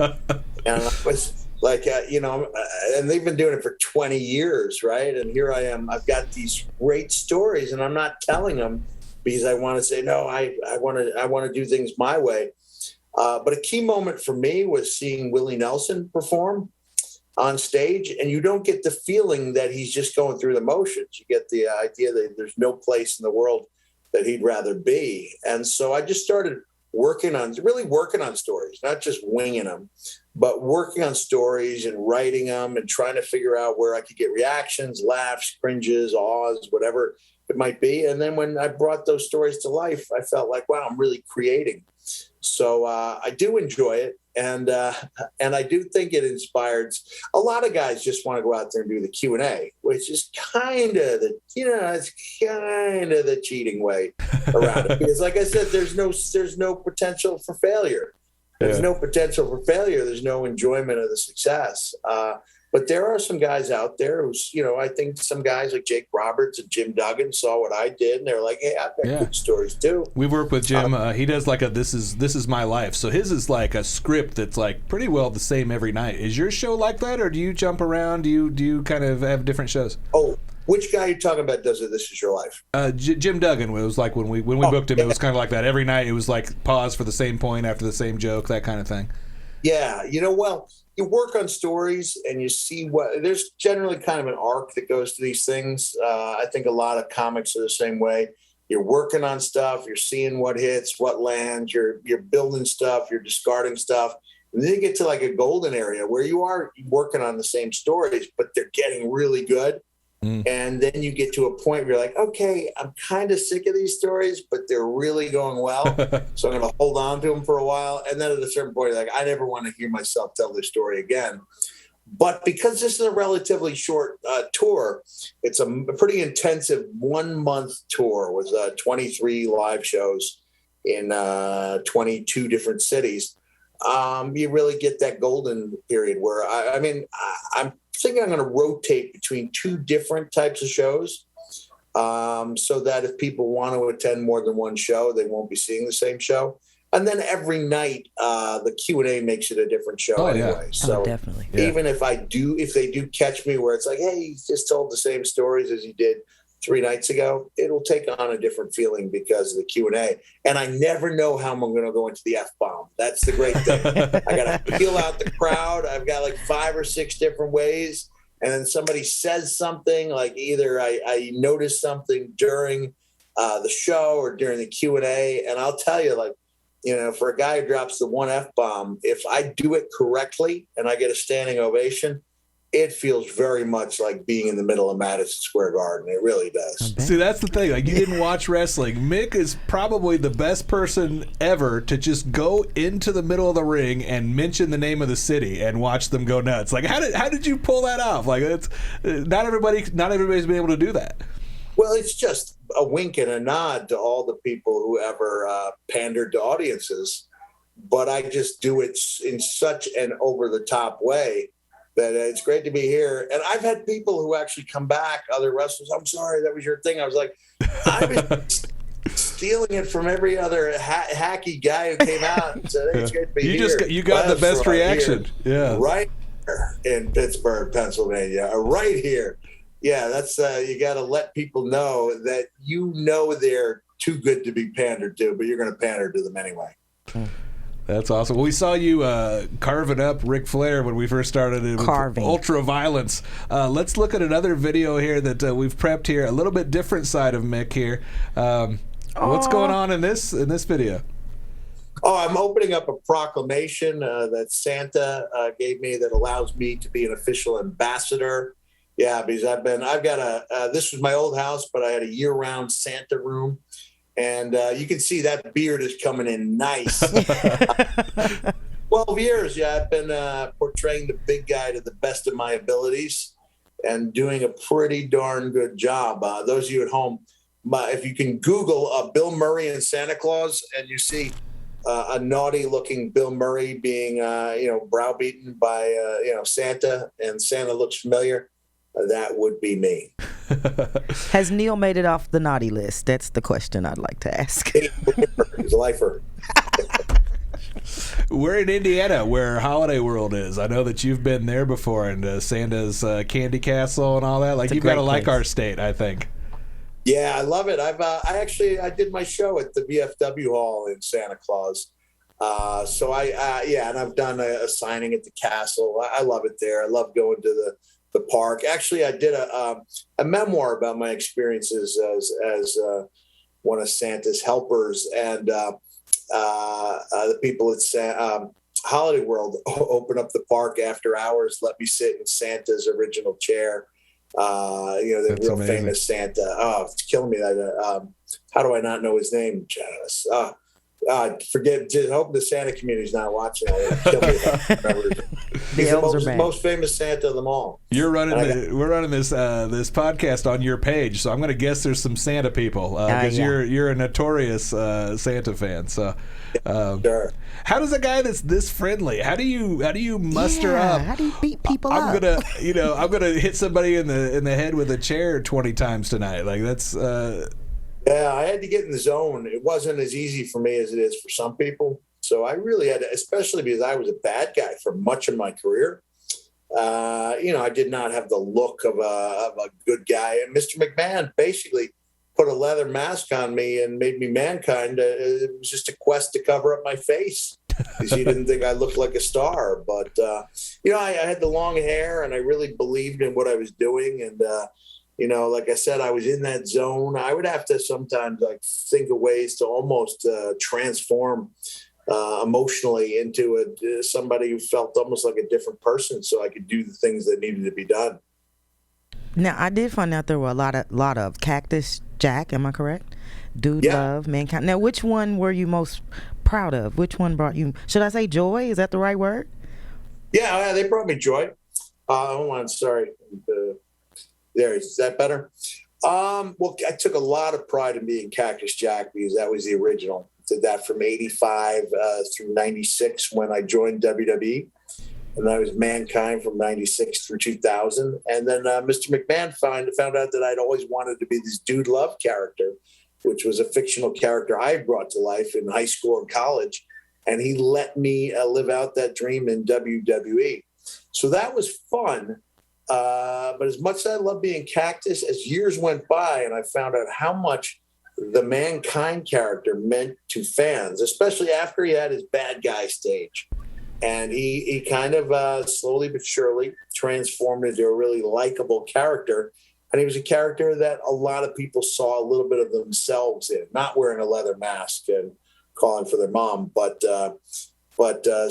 And I was like, and they've been doing it for 20 years, right? And here I am. I've got these great stories, and I'm not telling them because I want to say, no, I want to do things my way. But a key moment for me was seeing Willie Nelson perform on stage, and you don't get the feeling that he's just going through the motions. You get the idea that there's no place in the world that he'd rather be. And so I just started working on stories, not just winging them, but working on stories and writing them and trying to figure out where I could get reactions, laughs, cringes, awes, whatever it might be. And then when I brought those stories to life, I felt like, wow, I'm really creating. So I do enjoy it. And I do think it inspires a lot of guys. Just want to go out there and do the Q&A, which is kind of the cheating way around it. Because, like I said, there's no potential for failure. There's no potential for failure. There's no enjoyment of the success. But there are some guys out there who's, I think some guys like Jake Roberts and Jim Duggan saw what I did, and they're like, hey, I've got good stories too. We work with Jim. He does like this is my life. So his is like a script that's like pretty well the same every night. Is your show like that, or do you jump around? Do you kind of have different shows? Oh, which guy are you talking about does it? This Is Your Life? Jim Duggan. It was like when we booked him, it was kind of like that every night. It was like pause for the same point after the same joke, that kind of thing. Yeah, well, you work on stories and you see there's generally kind of an arc that goes to these things. I think a lot of comics are the same way. You're working on stuff, you're seeing what hits, what lands, you're building stuff, you're discarding stuff. And then you get to like a golden area where you are working on the same stories, but they're getting really good. And then you get to a point where you're like, okay, I'm kind of sick of these stories, but they're really going well. So I'm going to hold on to them for a while. And then at a certain point, you're like, I never want to hear myself tell this story again. But because this is a relatively short tour, it's a pretty intensive 1 month tour with 23 live shows in 22 different cities. You really get that golden period where I'm thinking I'm going to rotate between two different types of shows, so that if people want to attend more than one show, they won't be seeing the same show. And then every night, the Q&A makes it a different show anyway. So definitely. Even if they do catch me where it's like, hey, you just told the same stories as you did 3 nights ago, it'll take on a different feeling because of the Q&A. And I never know how I'm going to go into the F-bomb. That's the great thing. I got to feel out the crowd. I've got like 5 or 6 different ways. And then somebody says something, like either I notice something during the show or during the Q&A. And I'll tell you, like, for a guy who drops the one F-bomb, if I do it correctly and I get a standing ovation, it feels very much like being in the middle of Madison Square Garden. It really does. See, that's the thing. Like, you didn't watch wrestling. Mick is probably the best person ever to just go into the middle of the ring and mention the name of the city and watch them go nuts. Like, how did you pull that off? Like, it's not everybody's been able to do that. Well, it's just a wink and a nod to all the people who ever pandered to audiences. But I just do it in such an over-the-top way that it's great to be here. And I've had people who actually come back, other wrestlers, I'm sorry, that was your thing. I was like, I was stealing it from every other hacky guy who came out and said, hey, it's great to be here. You got the best reaction. Yeah. Right here in Pittsburgh, Pennsylvania, right here. Yeah, that's you got to let people know that they're too good to be pandered to, but you're going to pander to them anyway. That's awesome. Well, we saw you carving up Ric Flair when we first started with Ultra Violence. Let's look at another video here that we've prepped here. A little bit different side of Mick here. What's going on in this video? Oh, I'm opening up a proclamation that Santa gave me that allows me to be an official ambassador. Yeah, because this was my old house, but I had a year-round Santa room. And you can see that beard is coming in nice. 12 years, I've been portraying the big guy to the best of my abilities and doing a pretty darn good job. Those of you at home, if you can Google Bill Murray and Santa Claus, and you see a naughty-looking Bill Murray being, browbeaten by, Santa, and Santa looks familiar, that would be me. Has Neil made it off the naughty list? That's the question I'd like to ask. He's a lifer. We're in Indiana, where Holiday World is. I know that you've been there before, and Santa's Candy Castle and all that. Like, you've got to like our state, I think. Yeah, I love it. I did my show at the VFW Hall in Santa Claus. So and I've done a signing at the castle. I love it there. I love going to the park. Actually, I did a memoir about my experiences as one of Santa's helpers, and the people at Holiday World opened up the park after hours, let me sit in Santa's original chair. The That's real amazing. famous Santa. Oh, it's killing me. How do I not know his name, Janice? Forget. Just hope the Santa community's not watching. Kill me. He's the most famous Santa of them all. We're running this podcast on your page, so I'm going to guess there's some Santa people because you're a notorious Santa fan. So, sure. How does a guy that's this friendly? How do you muster up? How do you beat people up? I'm gonna hit somebody in the head with a chair 20 times tonight. Like, that's. Yeah, I had to get in the zone. It wasn't as easy for me as it is for some people. So I really had to, especially because I was a bad guy for much of my career. I did not have the look of a good guy. And Mr. McMahon basically put a leather mask on me and made me Mankind. It was just a quest to cover up my face because he didn't think I looked like a star. But, I had the long hair and I really believed in what I was doing. And, like I said, I was in that zone. I would have to sometimes think of ways to almost transform emotionally into somebody who felt almost like a different person, so I could do the things that needed to be done. Now, I did find out there were a lot of Cactus Jack. Am I correct? Dude Love, Mankind. Now, which one were you most proud of? Which one brought you? Should I say joy? Is that the right word? Yeah, they brought me joy. Hold on, sorry. There, is that better? Well, I took a lot of pride in being Cactus Jack because that was the original. Did that from 85 through 96 when I joined WWE. And I was Mankind from 96 through 2000. And then Mr. McMahon found out that I'd always wanted to be this Dude Love character, which was a fictional character I had brought to life in high school and college. And he let me live out that dream in WWE. So that was fun. But as much as I love being Cactus, as years went by and I found out how much the Mankind character meant to fans, especially after he had his bad guy stage. And he kind of slowly but surely transformed into a really likable character. And he was a character that a lot of people saw a little bit of themselves in, not wearing a leather mask and calling for their mom, but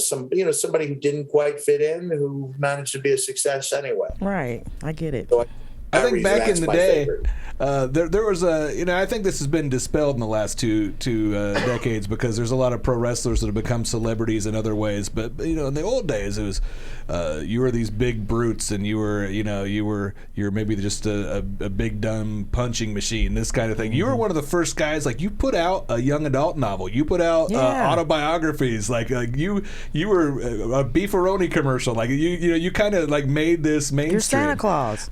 somebody who didn't quite fit in, who managed to be a success anyway. Right, I get it. So I think back in the day, there was I think this has been dispelled in the last two decades because there's a lot of pro wrestlers that have become celebrities in other ways. But in the old days, it was you were these big brutes, and you were maybe just a big dumb punching machine, this kind of thing. You were one of the first guys. Like, you put out a young adult novel, you put out autobiographies. Like you were a Beefaroni commercial. Like you kind of like made this mainstream. You're Santa Claus.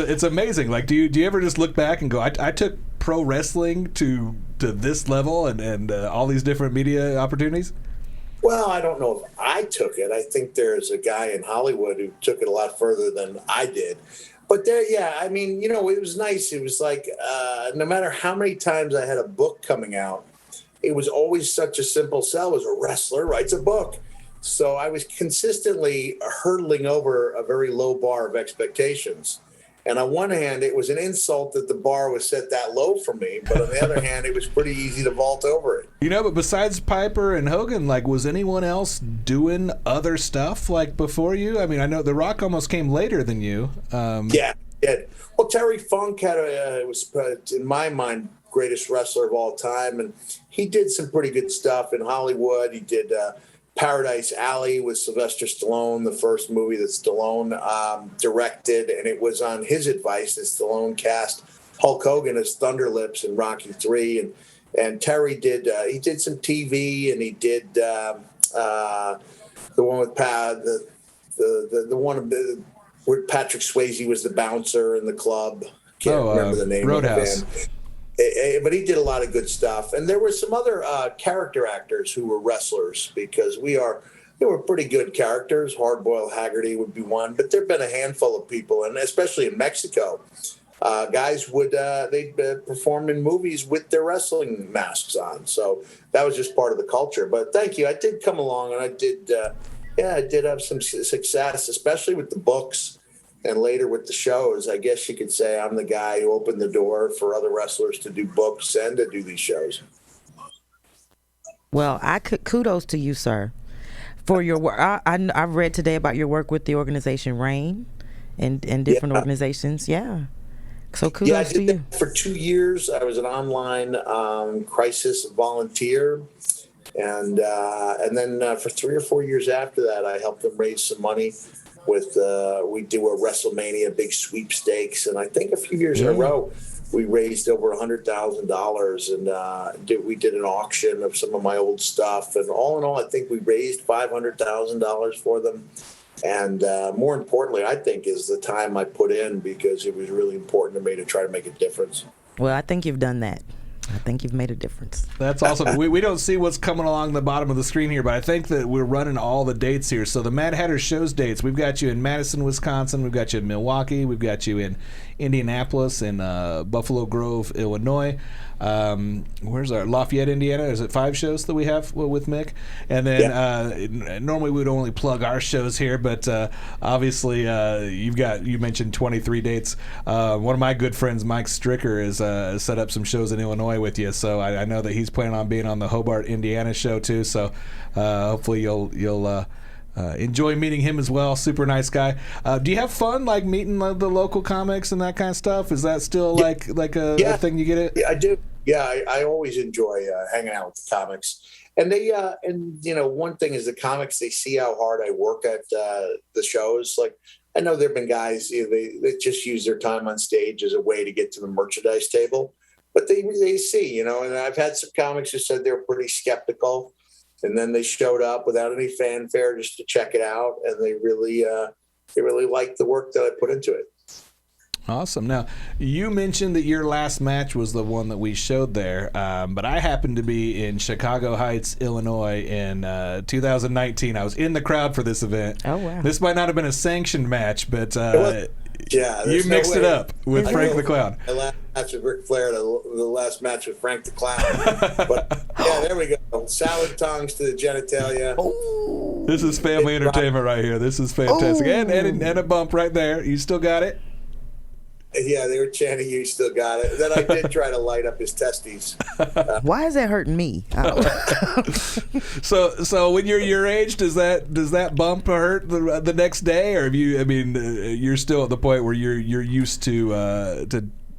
It's amazing. Like, do you ever just look back and go, I took pro wrestling to this level and all these different media opportunities? Well, I don't know if I took it. I think there's a guy in Hollywood who took it a lot further than I did. But it was nice. It was like no matter how many times I had a book coming out, it was always such a simple sell. As a wrestler writes a book. So I was consistently hurdling over a very low bar of expectations. And on one hand, it was an insult that the bar was set that low for me. But on the other hand, it was pretty easy to vault over it. But besides Piper and Hogan, like, was anyone else doing other stuff like before you? I mean, I know The Rock almost came later than you. Yeah. Well, Terry Funk was, in my mind, greatest wrestler of all time. And he did some pretty good stuff in Hollywood. He did Paradise Alley with Sylvester Stallone, the first movie that Stallone directed, and it was on his advice that Stallone cast Hulk Hogan as Thunder Lips in Rocky III, and Terry did he did some TV, and he did the one with the one where Patrick Swayze was the bouncer in the club. can't remember the name Roadhouse. of the band. But he did a lot of good stuff. And there were some other character actors who were wrestlers, because they were pretty good characters. Hardboiled Haggerty would be one, but there've been a handful of people, and especially in Mexico, guys they'd perform in movies with their wrestling masks on. So that was just part of the culture. But thank you. I did come along, and I did have some success, especially with the books. And later with the shows. I guess you could say I'm the guy who opened the door for other wrestlers to do books and to do these shows. Well, kudos to you, sir, for your work. I've read today about your work with the organization RAIN and different organizations. Yeah. So kudos to you. For 2 years, I was an online crisis volunteer. And then for 3 or 4 years after that, I helped them raise some money with we do a WrestleMania big sweepstakes, and I think a few years in a row we raised over $100,000, and we did an auction of some of my old stuff, and all in all I think we raised $500,000 for them. And more importantly, I think, is the time I put in, because it was really important to me to try to make a difference. Well, I think you've done that. I think you've made a difference. That's awesome. we don't see what's coming along the bottom of the screen here, but I think that we're running all the dates here. So the Mad Hatter Show's dates, we've got you in Madison, Wisconsin. We've got you in Milwaukee. We've got you in Indianapolis and Buffalo Grove, Illinois. Where's our Lafayette, Indiana? Is it 5 shows that we have with Mick? And then normally we would only plug our shows here, but obviously you mentioned 23 dates. One of my good friends, Mike Stricker, is set up some shows in Illinois with you, so I know that he's planning on being on the Hobart, Indiana show too. So hopefully you'll enjoy meeting him as well. Super nice guy. Do you have fun like meeting the local comics and that kind of stuff? Is that still like a thing you get it? Yeah, I do. Yeah, I always enjoy hanging out with the comics. And they one thing is the comics, they see how hard I work at the shows. Like, I know there have been guys, they just use their time on stage as a way to get to the merchandise table, but they see, and I've had some comics who said they were pretty skeptical. And then they showed up without any fanfare just to check it out, and they really liked the work that I put into it. Awesome. Now, you mentioned that your last match was the one that we showed there, but I happened to be in Chicago Heights, Illinois in 2019. I was in the crowd for this event. Oh, wow. This might not have been a sanctioned match, but you mixed it up with Frank the Clown. The last match with Ric Flair, the last match with Frank the Clown. But yeah, there we go. Salad tongs to the genitalia. Oh. This is family entertainment right here. This is fantastic. And a bump right there. You still got it? Yeah, they were chanting, "You still got it." Then I did try to light up his testes. Why is that hurting me? So when you're your age, does that bump hurt the next day, or you're still at the point where you're used to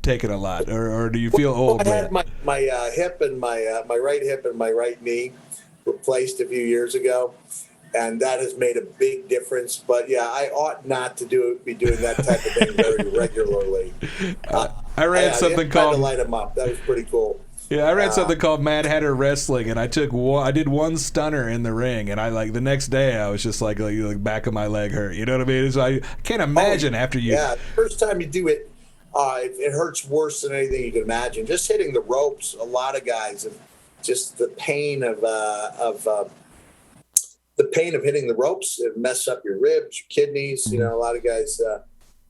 taking a lot, or do you feel old? I had my hip and my right hip and my right knee replaced a few years ago, and that has made a big difference. But yeah, I ought not to be doing that type of thing very regularly. I read something called to light them up. That was pretty cool. Yeah, I read something called Mad Hatter Wrestling, and I did one stunner in the ring, and the next day I was just like back of my leg hurt. You know what I mean? So I can't imagine after you. Yeah, the first time you do it, it hurts worse than anything you can imagine. Just hitting the ropes, a lot of guys have just the pain of hitting the ropes. It mess up your ribs, your kidneys. A lot of guys.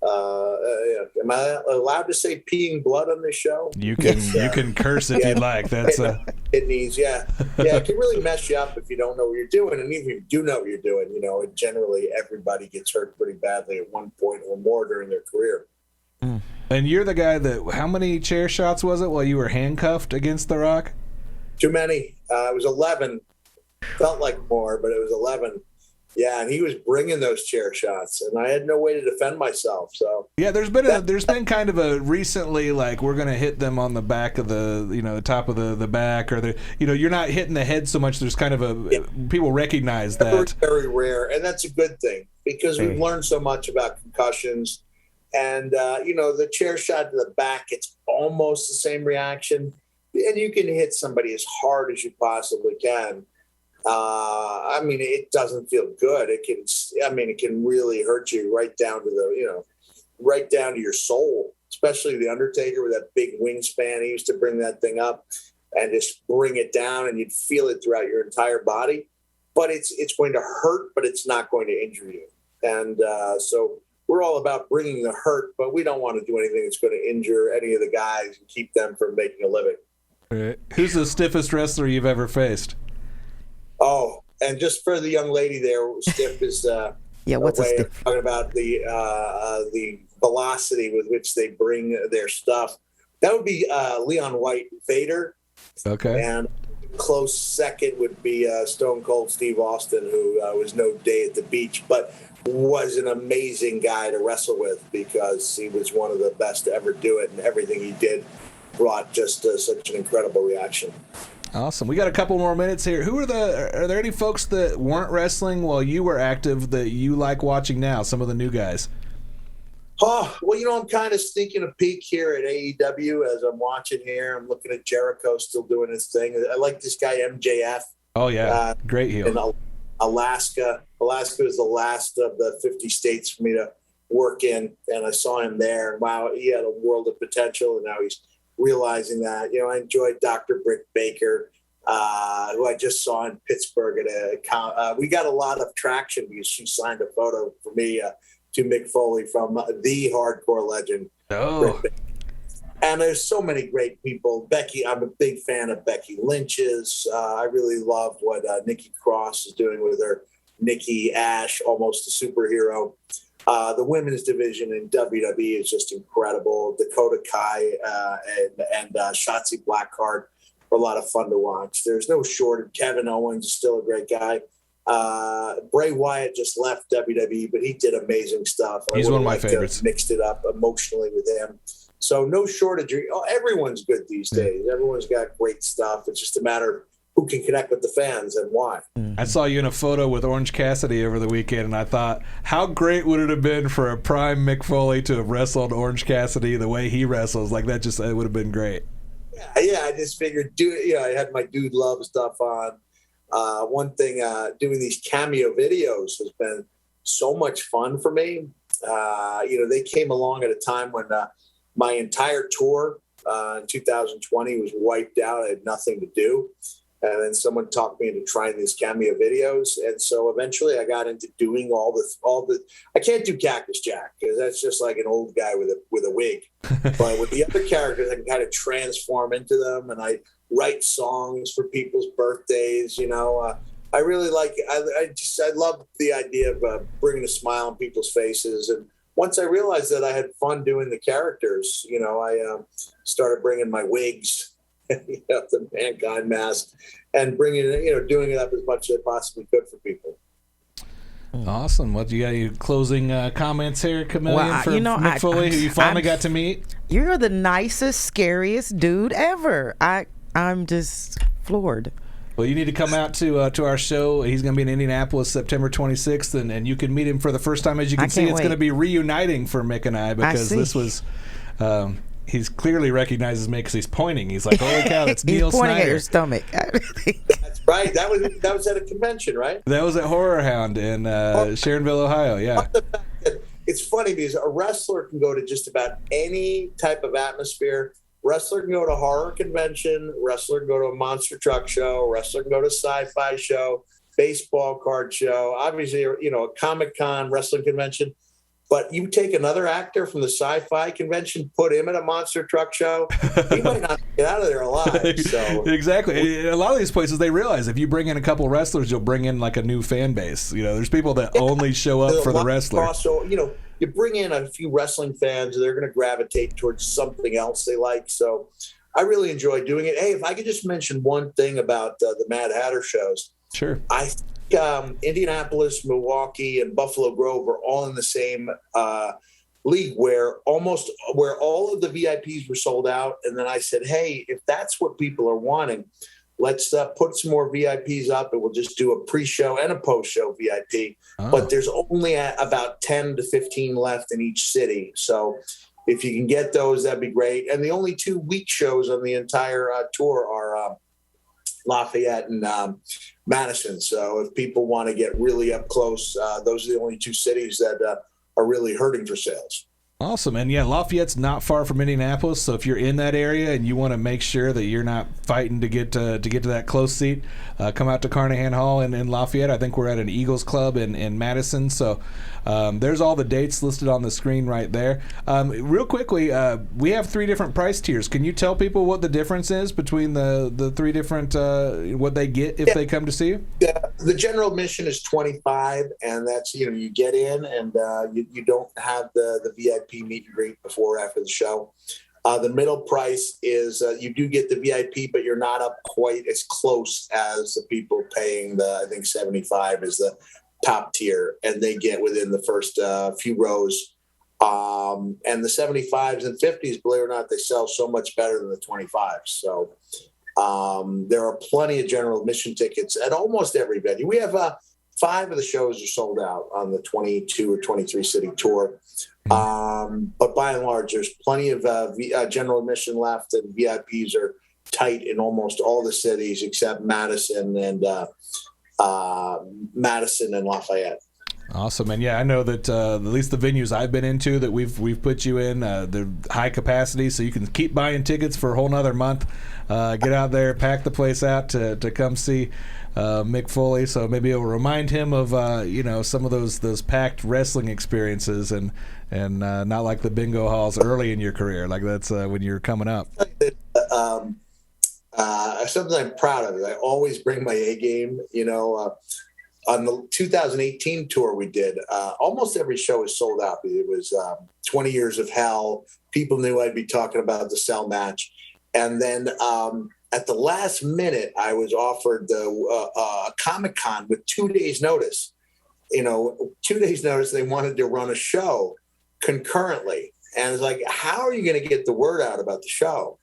Am I allowed to say peeing blood on this show? You can curse if you'd like. That's kidneys. Yeah. It can really mess you up if you don't know what you're doing, and even if you do know what you're doing, generally everybody gets hurt pretty badly at one point or more during their career. And you're the guy how many chair shots was it while you were handcuffed against The Rock? Too many. It was 11. Felt like more, but it was 11. Yeah, and he was bringing those chair shots, and I had no way to defend myself. So yeah, there's been kind of a recently we're gonna hit them on the back of the top of the back, or you're not hitting the head so much. There's kind of people recognize that. Very rare, and that's a good thing because we've learned so much about concussions, and the chair shot to the back, it's almost the same reaction, and you can hit somebody as hard as you possibly can. It doesn't feel good. It can really hurt you right down to your soul. especially The Undertaker with that big wingspan. He used to bring that thing up and just bring it down, and you'd feel it throughout your entire body. But it's going to hurt, but it's not going to injure you. And so we're all about bringing the hurt, but we don't want to do anything that's going to injure any of the guys and keep them from making a living. Right. Who's the stiffest wrestler you've ever faced? Oh, and just for the young lady there, stiff is what's a stiff? Talking about the velocity with which they bring their stuff. That would be Leon White Vader. Okay. And close second would be Stone Cold Steve Austin, who was no day at the beach, but was an amazing guy to wrestle with because he was one of the best to ever do it, and everything he did brought just such an incredible reaction. Awesome. We got a couple more minutes here. Are there any folks that weren't wrestling while you were active that you like watching now? Some of the new guys. Oh, well, I'm kind of sneaking a peek here at AEW as I'm watching here. I'm looking at Jericho still doing his thing. I like this guy, MJF. Oh, yeah. Great heel. In Alaska. Alaska is the last of the 50 states for me to work in, and I saw him there. And wow, he had a world of potential, and now he's realizing that. I enjoyed Dr. Britt Baker, who I just saw in Pittsburgh we got a lot of traction because she signed a photo for me to Mick Foley from the hardcore legend. Oh. And there's so many great people. Becky, I'm a big fan of Becky Lynch's. I really love what Nikki Cross is doing with her Nikki Ash, almost a superhero. The women's division in WWE is just incredible. Dakota Kai and Shotzi Blackheart were a lot of fun to watch. There's no shortage. Kevin Owens is still a great guy. Bray Wyatt just left WWE, but he did amazing stuff. He's one of my favorites. Mixed it up emotionally with him. So no shortage. Everyone's good these days. Everyone's got great stuff. It's just a matter of who can connect with the fans and why. I saw you in a photo with Orange Cassidy over the weekend, and I thought, how great would it have been for a prime Mick Foley to have wrestled Orange Cassidy the way he wrestles? Like that, it would have been great. Yeah. I just figured, I had my Dude Love stuff on. One thing, doing these cameo videos has been so much fun for me. They came along at a time when my entire tour in 2020 was wiped out. I had nothing to do. And then someone talked me into trying these cameo videos. And so eventually I got into doing all the I can't do Cactus Jack because that's just like an old guy with a wig. But with the other characters, I can kind of transform into them, and I write songs for people's birthdays. I really like, I love the idea of bringing a smile on people's faces. And once I realized that I had fun doing the characters, I started bringing my wigs, the Mankind mask, and bringing it, doing it up as much as I possibly could for people. Awesome. What do you got? Your closing comments here, Chameleon, for Mick Foley, who you finally got to meet? You're the nicest, scariest dude ever. I'm just floored. Well, you need to come out to our show. He's going to be in Indianapolis September 26th, and you can meet him for the first time. As you can see, it's going to be reuniting for Mick and I because this was he's clearly recognizes me because he's pointing. He's like, holy cow, that's Neil He's pointing Snyder. at your stomach. That's right. That was at a convention, right? That was at Horror Hound in Sharonville, Ohio. Yeah. It's funny because a wrestler can go to just about any type of atmosphere. Wrestler can go to a horror convention. Wrestler can go to a monster truck show. Wrestler can go to a sci-fi show, baseball card show. Obviously, a Comic-Con wrestling convention. But you take another actor from the sci-fi convention, put him at a monster truck show, he might not get out of there alive. So. Exactly. A lot of these places, they realize if you bring in a couple wrestlers, you'll bring in like a new fan base. There's people that only show up for the wrestler. So, you bring in a few wrestling fans, they're going to gravitate towards something else they like. So I really enjoy doing it. Hey, if I could just mention one thing about the Mad Hatter shows. Sure. I think Indianapolis, Milwaukee, and Buffalo Grove are all in the same league where all of the VIPs were sold out. And then I said, hey, if that's what people are wanting, let's put some more VIPs up, and we'll just do a pre-show and a post-show VIP. Oh. But there's only about 10 to 15 left in each city. So if you can get those, that'd be great. And the only 2 week shows on the entire tour are Lafayette and Madison. So if people want to get really up close, those are the only 2 cities that are really hurting for sales. Awesome. And yeah, Lafayette's not far from Indianapolis, so if you're in that area and you want to make sure that you're not fighting to get to that close seat, come out to Carnahan Hall in Lafayette. I think we're at an Eagles Club in Madison, so there's all the dates listed on the screen right there. Real quickly, we have 3 different price tiers. Can you tell people what the difference is between the 3 different what they get if they come to see you? The general admission is $25, and that's, you get in and you don't have the VIP meet and greet before or after the show. The middle price is you do get the VIP, but you're not up quite as close as the people paying I think 75 is the top tier, and they get within the first few rows. And the 75s and 50s, believe it or not, they sell so much better than the 25s. So there are plenty of general admission tickets at almost every venue. We have 5 of the shows are sold out on the 22 or 23 city tour. But by and large, there's plenty of general admission left, and VIPs are tight in almost all the cities except Madison and Lafayette. Awesome. And yeah, I know that at least the venues I've been into that we've put you in, they're high capacity, so you can keep buying tickets for a whole nother month. Get out there, pack the place out to come see Mick Foley. So maybe it'll remind him of some of those packed wrestling experiences and not like the bingo halls early in your career. Like that's when you're coming up. Something I'm proud of. I always bring my A game. On the 2018 tour we did, almost every show was sold out. It was 20 Years of Hell. People knew I'd be talking about the cell match. And then at the last minute, I was offered a Comic-Con with 2 days notice. 2 days notice they wanted to run a show concurrently. And it's like, how are you going to get the word out about the show?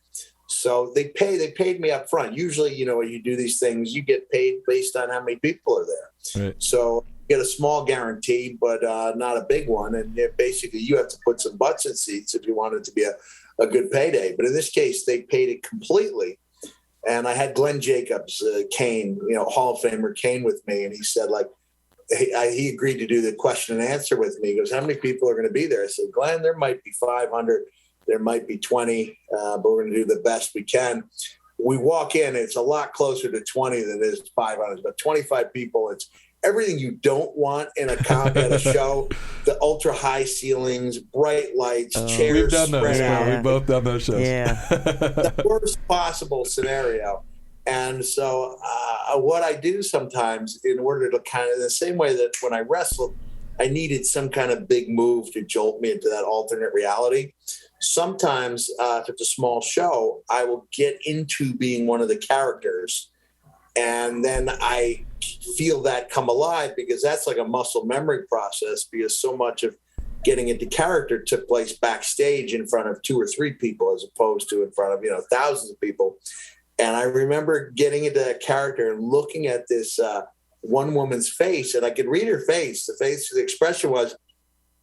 So they paid me up front. Usually, when you do these things, you get paid based on how many people are there. Right. So you get a small guarantee, but not a big one. And basically, you have to put some butts in seats if you want it to be a good payday. But in this case, they paid it completely. And I had Glenn Jacobs, Kane, Hall of Famer Kane with me. And he said, he agreed to do the question and answer with me. He goes, how many people are going to be there? I said, Glenn, there might be 500. There might be 20, but we're going to do the best we can. We walk in, it's a lot closer to 20 than it is 500, but 25 people. It's everything you don't want in a comp at a show. The ultra high ceilings, bright lights, chairs. We've done those. Yeah. We've both done those shows. Yeah. The worst possible scenario. And so what I do sometimes in order to kind of the same way that when I wrestled, I needed some kind of big move to jolt me into that alternate reality. Sometimes if it's a small show, I will get into being one of the characters, and then I feel that come alive because that's like a muscle memory process, because so much of getting into character took place backstage in front of 2 or 3 people as opposed to in front of thousands of people. And I remember getting into that character and looking at this one woman's face, and I could read her face. The expression was,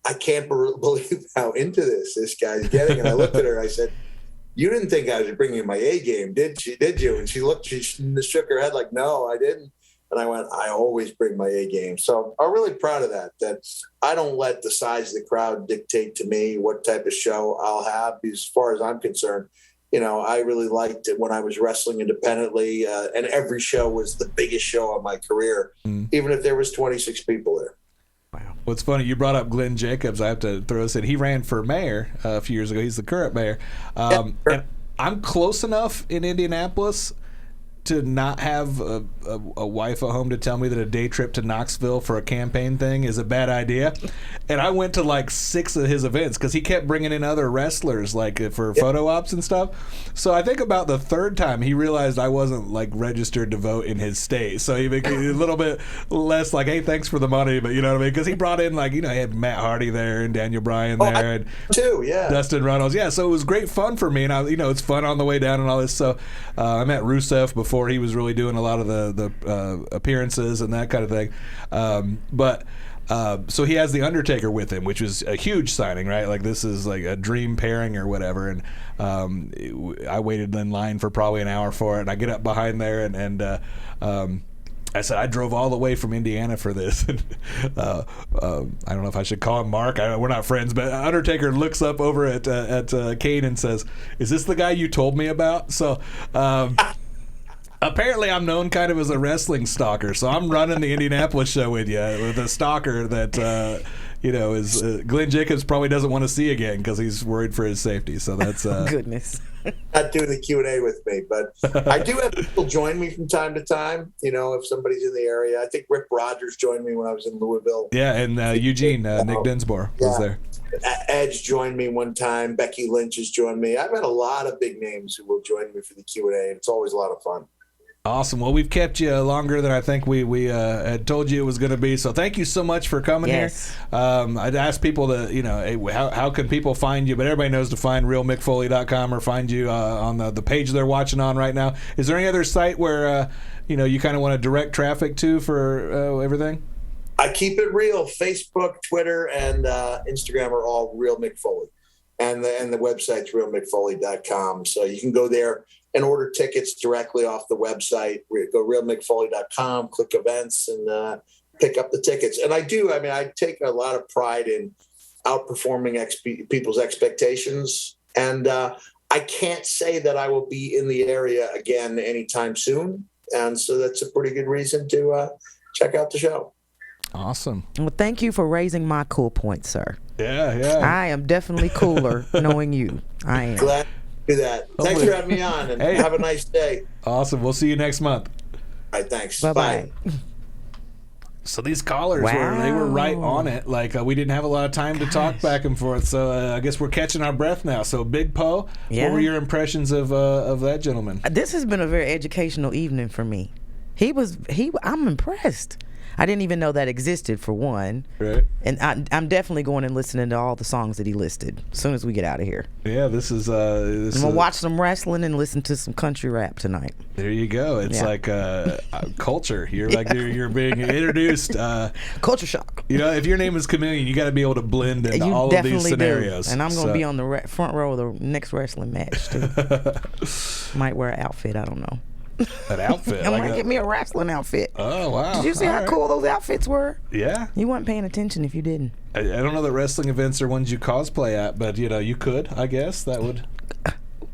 I can't believe how into this guy's getting. And I looked at her and I said, you didn't think I was bringing my A game, did you? And she shook her head like, no, I didn't. And I went, I always bring my A game. So I'm really proud of that I don't let the size of the crowd dictate to me what type of show I'll have. Because as far as I'm concerned, I really liked it when I was wrestling independently, and every show was the biggest show of my career, even if there was 26 people there. Wow. Well, it's funny. You brought up Glenn Jacobs. I have to throw this in. He ran for mayor a few years ago. He's the current mayor. And I'm close enough in Indianapolis to not have a wife at home to tell me that a day trip to Knoxville for a campaign thing is a bad idea. And I went to 6 of his events because he kept bringing in other wrestlers for photo ops and stuff. So I think about the 3rd time he realized I wasn't registered to vote in his state. So he became a little bit less hey, thanks for the money, but you know what I mean? Because he brought in he had Matt Hardy there and Daniel Bryan there and too, yeah, Dustin Runnels. Yeah, so it was great fun for me, and it's fun on the way down and all this. So I met Rusev before he was really doing a lot of the appearances and that kind of thing. So he has the Undertaker with him, which was a huge signing, right? This is a dream pairing or whatever. And I waited in line for probably an hour for it. And I get up behind there and I said, I drove all the way from Indiana for this. I don't know if I should call him Mark. We're not friends, but Undertaker looks up over at Kane and says, "Is this the guy you told me about?" So apparently I'm known kind of as a wrestling stalker. So I'm running the Indianapolis show with you with a stalker that is Glenn Jacobs probably doesn't want to see again because he's worried for his safety. So that's goodness. Not do the Q&A with me, but I do have people join me from time to time. If somebody's in the area, I think Rick Rogers joined me when I was in Louisville. Yeah, and Eugene, Nick Dinsmore was there. Edge joined me one time. Becky Lynch has joined me. I've had a lot of big names who will join me for the Q&A, and it's always a lot of fun. Awesome. Well, we've kept you longer than I think we had told you it was going to be. So thank you so much for coming here. I'd ask people to, hey, how can people find you? But everybody knows to find realmickfoley.com or find you on the page they're watching on right now. Is there any other site where, you kind of want to direct traffic to for everything? I keep it real. Facebook, Twitter, and Instagram are all Real Mick Foley. And the website's realmickfoley.com. So you can go there and order tickets directly off the website. Go realmickfoley.com, click events, and pick up the tickets. And I take a lot of pride in outperforming people's expectations. And I can't say that I will be in the area again anytime soon. And so that's a pretty good reason to check out the show. Awesome. Well, thank you for raising my cool point, sir. Yeah. I am definitely cooler knowing you. I am. Glad to do that. Thanks for having me on, and have a nice day. Awesome. We'll see you next month. All right, thanks. Bye-bye. Bye. So these callers were right on it. Like we didn't have a lot of time to talk back and forth. So I guess we're catching our breath now. So Big Poe, what were your impressions of that gentleman? This has been a very educational evening for me. I'm impressed. I didn't even know that existed, for one. Right. And I'm definitely going and listening to all the songs that he listed as soon as we get out of here. Yeah, this is. I'm gonna watch some wrestling and listen to some country rap tonight. There you go. It's like culture. You're you're being introduced. Culture shock. If your name is Chameleon, you got to be able to blend into all of these scenarios. Do. And I'm going to be on the front row of the next wrestling match too. Might wear an outfit. I don't know. An outfit? I might get me a wrestling outfit. Oh, wow. Did you see how cool those outfits were? Yeah. You weren't paying attention if you didn't. I don't know that wrestling events are ones you cosplay at, but, you could, I guess. That would...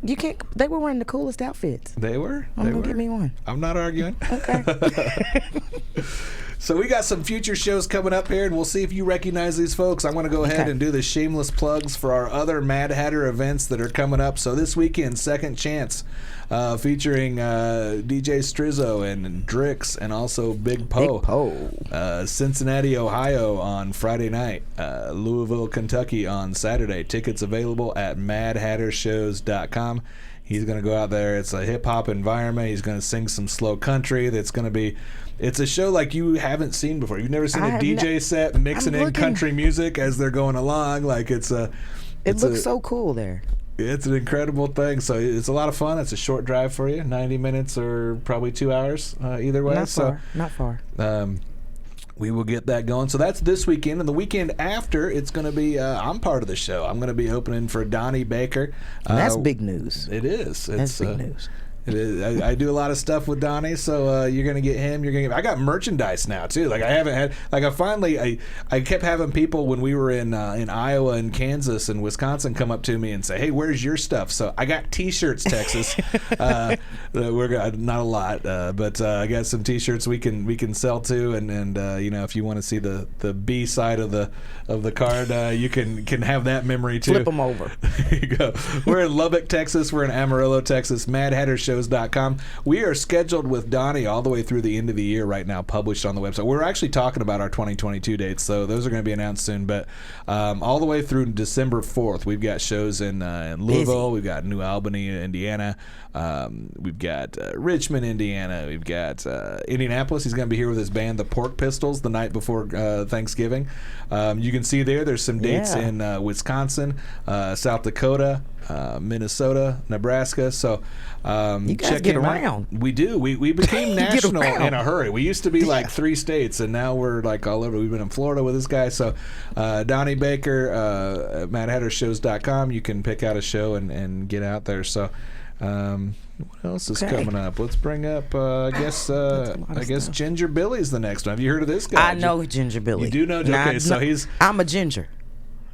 You can't... They were wearing the coolest outfits. They were? I'm going to get me one. I'm not arguing. Okay. So we got some future shows coming up here, and we'll see if you recognize these folks. I'm going to go ahead and do the shameless plugs for our other Mad Hatter events that are coming up. So this weekend, Second Chance, featuring DJ Strizzo and Drix, and also Big Poe. Cincinnati, Ohio on Friday night. Louisville, Kentucky on Saturday. Tickets available at madhattershows.com. He's going to go out there. It's a hip-hop environment. He's going to sing some slow country. That's going to be... It's a show like you haven't seen before. You've never seen a DJ set mixing in country music as they're going along. Like it looks so cool there. It's an incredible thing. So it's a lot of fun. It's a short drive for you, 90 minutes or probably 2 hours either way. Not far. We will get that going. So that's this weekend. And the weekend after, it's going to be, I'm part of the show. I'm going to be opening for Donnie Baker. That's big news. It is. That's big news. It is. I do a lot of stuff with Donnie, so you're gonna get him. I got merchandise now too. Like I haven't had. Like I kept having people when we were in Iowa and Kansas and Wisconsin come up to me and say, "Hey, where's your stuff?" So I got T-shirts, Texas. We're not a lot, but I got some T-shirts we can sell too. And if you want to see the B side of the card, you can have that memory too. Flip them over. There you go. We're in Lubbock, Texas. We're in Amarillo, Texas. MadHatterShows.com. We are scheduled with Donnie all the way through the end of the year right now, published on the website. We're actually talking about our 2022 dates, so those are going to be announced soon. But all the way through December 4th, we've got shows in Louisville. We've got New Albany, Indiana. We've got Richmond, Indiana. We've got Indianapolis. He's going to be here with his band, the Pork Pistols, the night before Thanksgiving. You can see there's some dates in Wisconsin, South Dakota, Minnesota, Nebraska. So you guys get around. We do. We became national in a hurry. We used to be like 3 states, and now we're like all over. We've been in Florida with this guy. So Donnie Baker, MadHatterShows.com. You can pick out a show and get out there. So What else is coming up? Let's bring up. I guess Ginger Billy's the next one. Have you heard of this guy? I know Ginger Billy. You do know? Okay, so he's. I'm a ginger.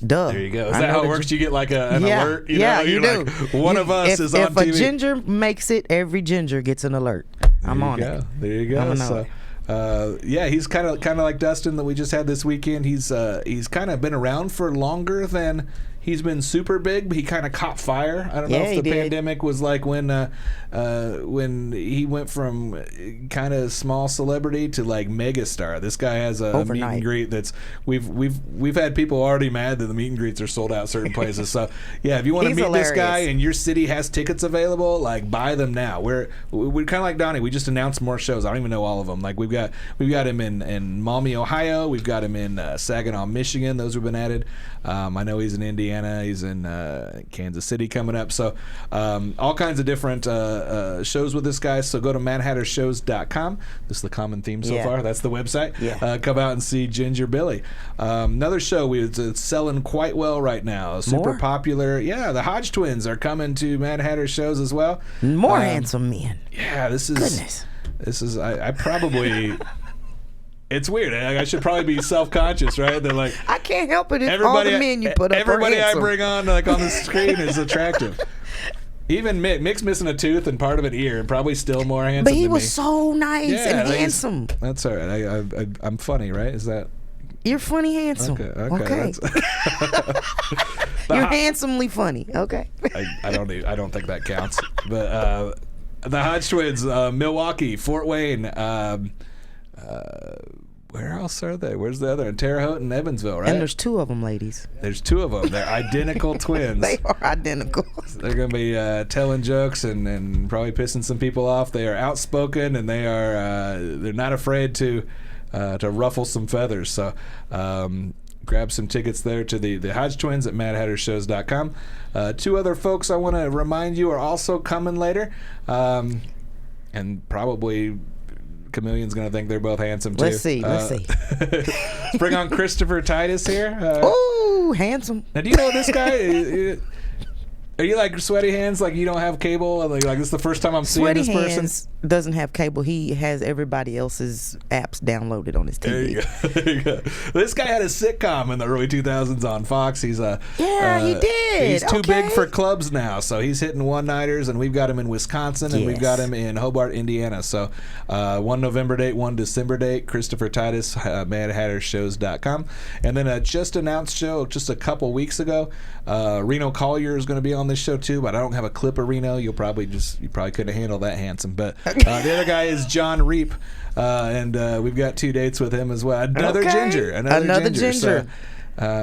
Duh. There you go. Is that how it works? You get like an alert? You do. Like, one of us is on TV. If a ginger makes it, every ginger gets an alert. I'm on it. There you go. So, he's kind of like Dustin that we just had this weekend. He's kind of been around for longer than he's been super big, but he kind of caught fire. I don't know if the pandemic was like when he went from kind of small celebrity to like megastar. This guy has a meet and greet that's we've had people already mad that the meet and greets are sold out certain places. So yeah, if you want to meet this guy and your city has tickets available, like buy them now. We're kind of like Donnie. We just announced more shows. I don't even know all of them. Like we've got him in Maumee, Ohio. We've got him in Saginaw, Michigan. Those have been added. I know he's in Indiana. He's in Kansas City coming up. So all kinds of different shows with this guy. So go to MadhatterShows.com. This is the common theme so far. That's the website. Yeah. Come out and see Ginger Billy. Another show it's selling quite well right now. Super popular. Yeah, the Hodge twins are coming to Mad Hatter shows as well. More handsome men. Yeah, this is. Goodness. This is. I probably. It's weird. I should probably be self-conscious, right? That like I can't help it if all the men you put up everybody are handsome. I bring on like on the screen is attractive. Even Mick. Mick's missing a tooth and part of an ear, and probably still more handsome. But he than was me. so nice and handsome. That's all right. I'm funny, right? Is that? You're funny, handsome. Okay. You're handsomely funny. Okay. I don't think that counts. But the Hodge twins, Milwaukee, Fort Wayne. Where else are they? Where's the other? Terre Haute and Evansville, right? And there's two of them, ladies. There's two of them. They're identical twins. They are identical. They're going to be telling jokes and probably pissing some people off. They are outspoken and they're not afraid to ruffle some feathers. So grab some tickets there to the Hodge twins at MadhatterShows.com. Two other folks I want to remind you are also coming later, and probably. Chameleon's gonna think they're both handsome too. Let's see. Let's bring on Christopher Titus here. Oh, handsome. Now, do you know this guy? Are you like sweaty hands? Like you don't have cable? Like this is the first time I'm seeing this person. Hands doesn't have cable. He has everybody else's apps downloaded on his TV. There you go. This guy had a sitcom in the early 2000s on Fox. He's he did. He's too big for clubs now, so he's hitting one-nighters, and we've got him in Wisconsin, and we've got him in Hobart, Indiana. So one November date, one December date. Christopher Titus, MadhatterShows.com. And then a just announced show just a couple weeks ago. Reno Collier is going to be on this show too, but I don't have a clip of Reno. You probably couldn't handle that handsome. But the other guy is John Reap, and we've got 2 dates with him as well. Another ginger. So, I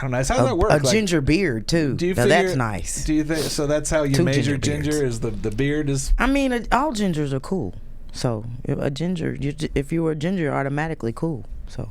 don't know. How does that work? A ginger beard too. Do you now figure, that's nice. Do you think so? That's how you measure ginger? Is the beard is? I mean, all gingers are cool. So a ginger, if you were a ginger, you're automatically cool. So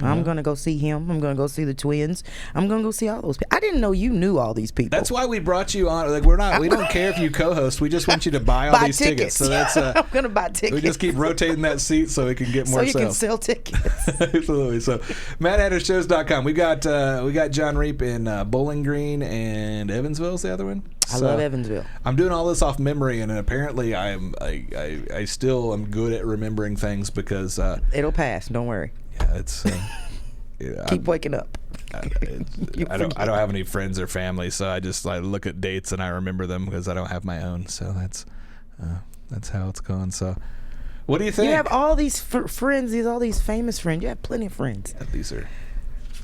I'm gonna go see him. I'm gonna go see the twins. I'm gonna go see all those people. I didn't know you knew all these people. That's why we brought you on. Like we don't care if you co-host. We just want you to buy all these tickets. So that's I'm gonna buy tickets. We just keep rotating that seat so we can get more sales. So you can sell tickets. Absolutely. So MadhatterShows.com. We got John Reap in Bowling Green and Evansville is the other one. I love Evansville. I'm doing all this off memory, and apparently I still am good at remembering things because it'll pass. Don't worry. Yeah, it's keep waking up. I don't have any friends or family, so I look at dates and I remember them because I don't have my own. So that's how it's going. So, what do you think? You have all these friends. All these famous friends. You have plenty of friends. Yeah,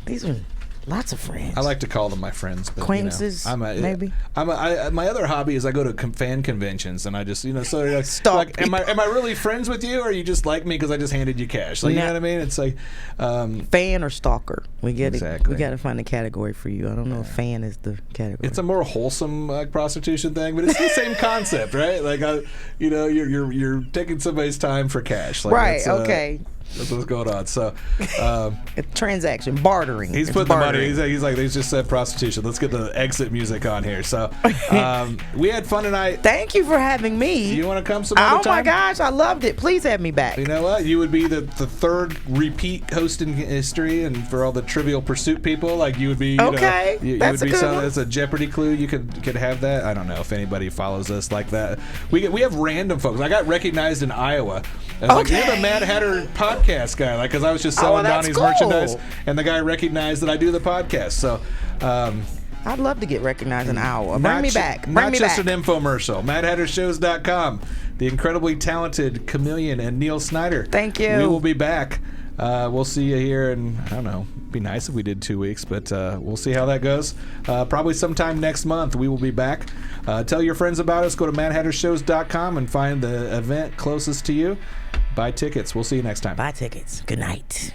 these are lots of friends. I like to call them my friends, but acquaintances. Maybe. My other hobby is I go to fan conventions, and I just like am I really friends with you, or you just like me because I just handed you cash? Like you know what I mean? It's like fan or stalker. We get exactly. We got to find a category for you. I don't know if fan is the category. It's a more wholesome prostitution thing, but it's the same concept, right? Like you're taking somebody's time for cash. Like right. Okay. That's what's going on. So, It's transaction, bartering. he's It's putting bartering. the money. He's like, they just said prostitution. Let's get the exit music on here. So, we had fun tonight. Thank you for having me. You want to come some other time? Oh my gosh, I loved it. Please have me back. You know what? You would be the third repeat host in history, and for all the Trivial Pursuit people, like you would be. Okay, you that's would a be good one. That's a Jeopardy clue. You could have that. I don't know if anybody follows us like that. We have random folks. I got recognized in Iowa. I was like, you're the Mad Hatter podcast guy, like, because I was just selling that's Donnie's cool. merchandise, and the guy recognized that I do the podcast. So. I'd love to get recognized in Iowa. Bring Not me ju- back. Bring Not me just back. an infomercial. MadHatterShows.com. The incredibly talented Chameleon and Neil Snyder. Thank you. We will be back. We'll see you here in, I don't know, it'd be nice if we did 2 weeks, but we'll see how that goes. Probably sometime next month we will be back. Tell your friends about us. Go to MadHatterShows.com and find the event closest to you. Buy tickets. We'll see you next time. Buy tickets. Good night.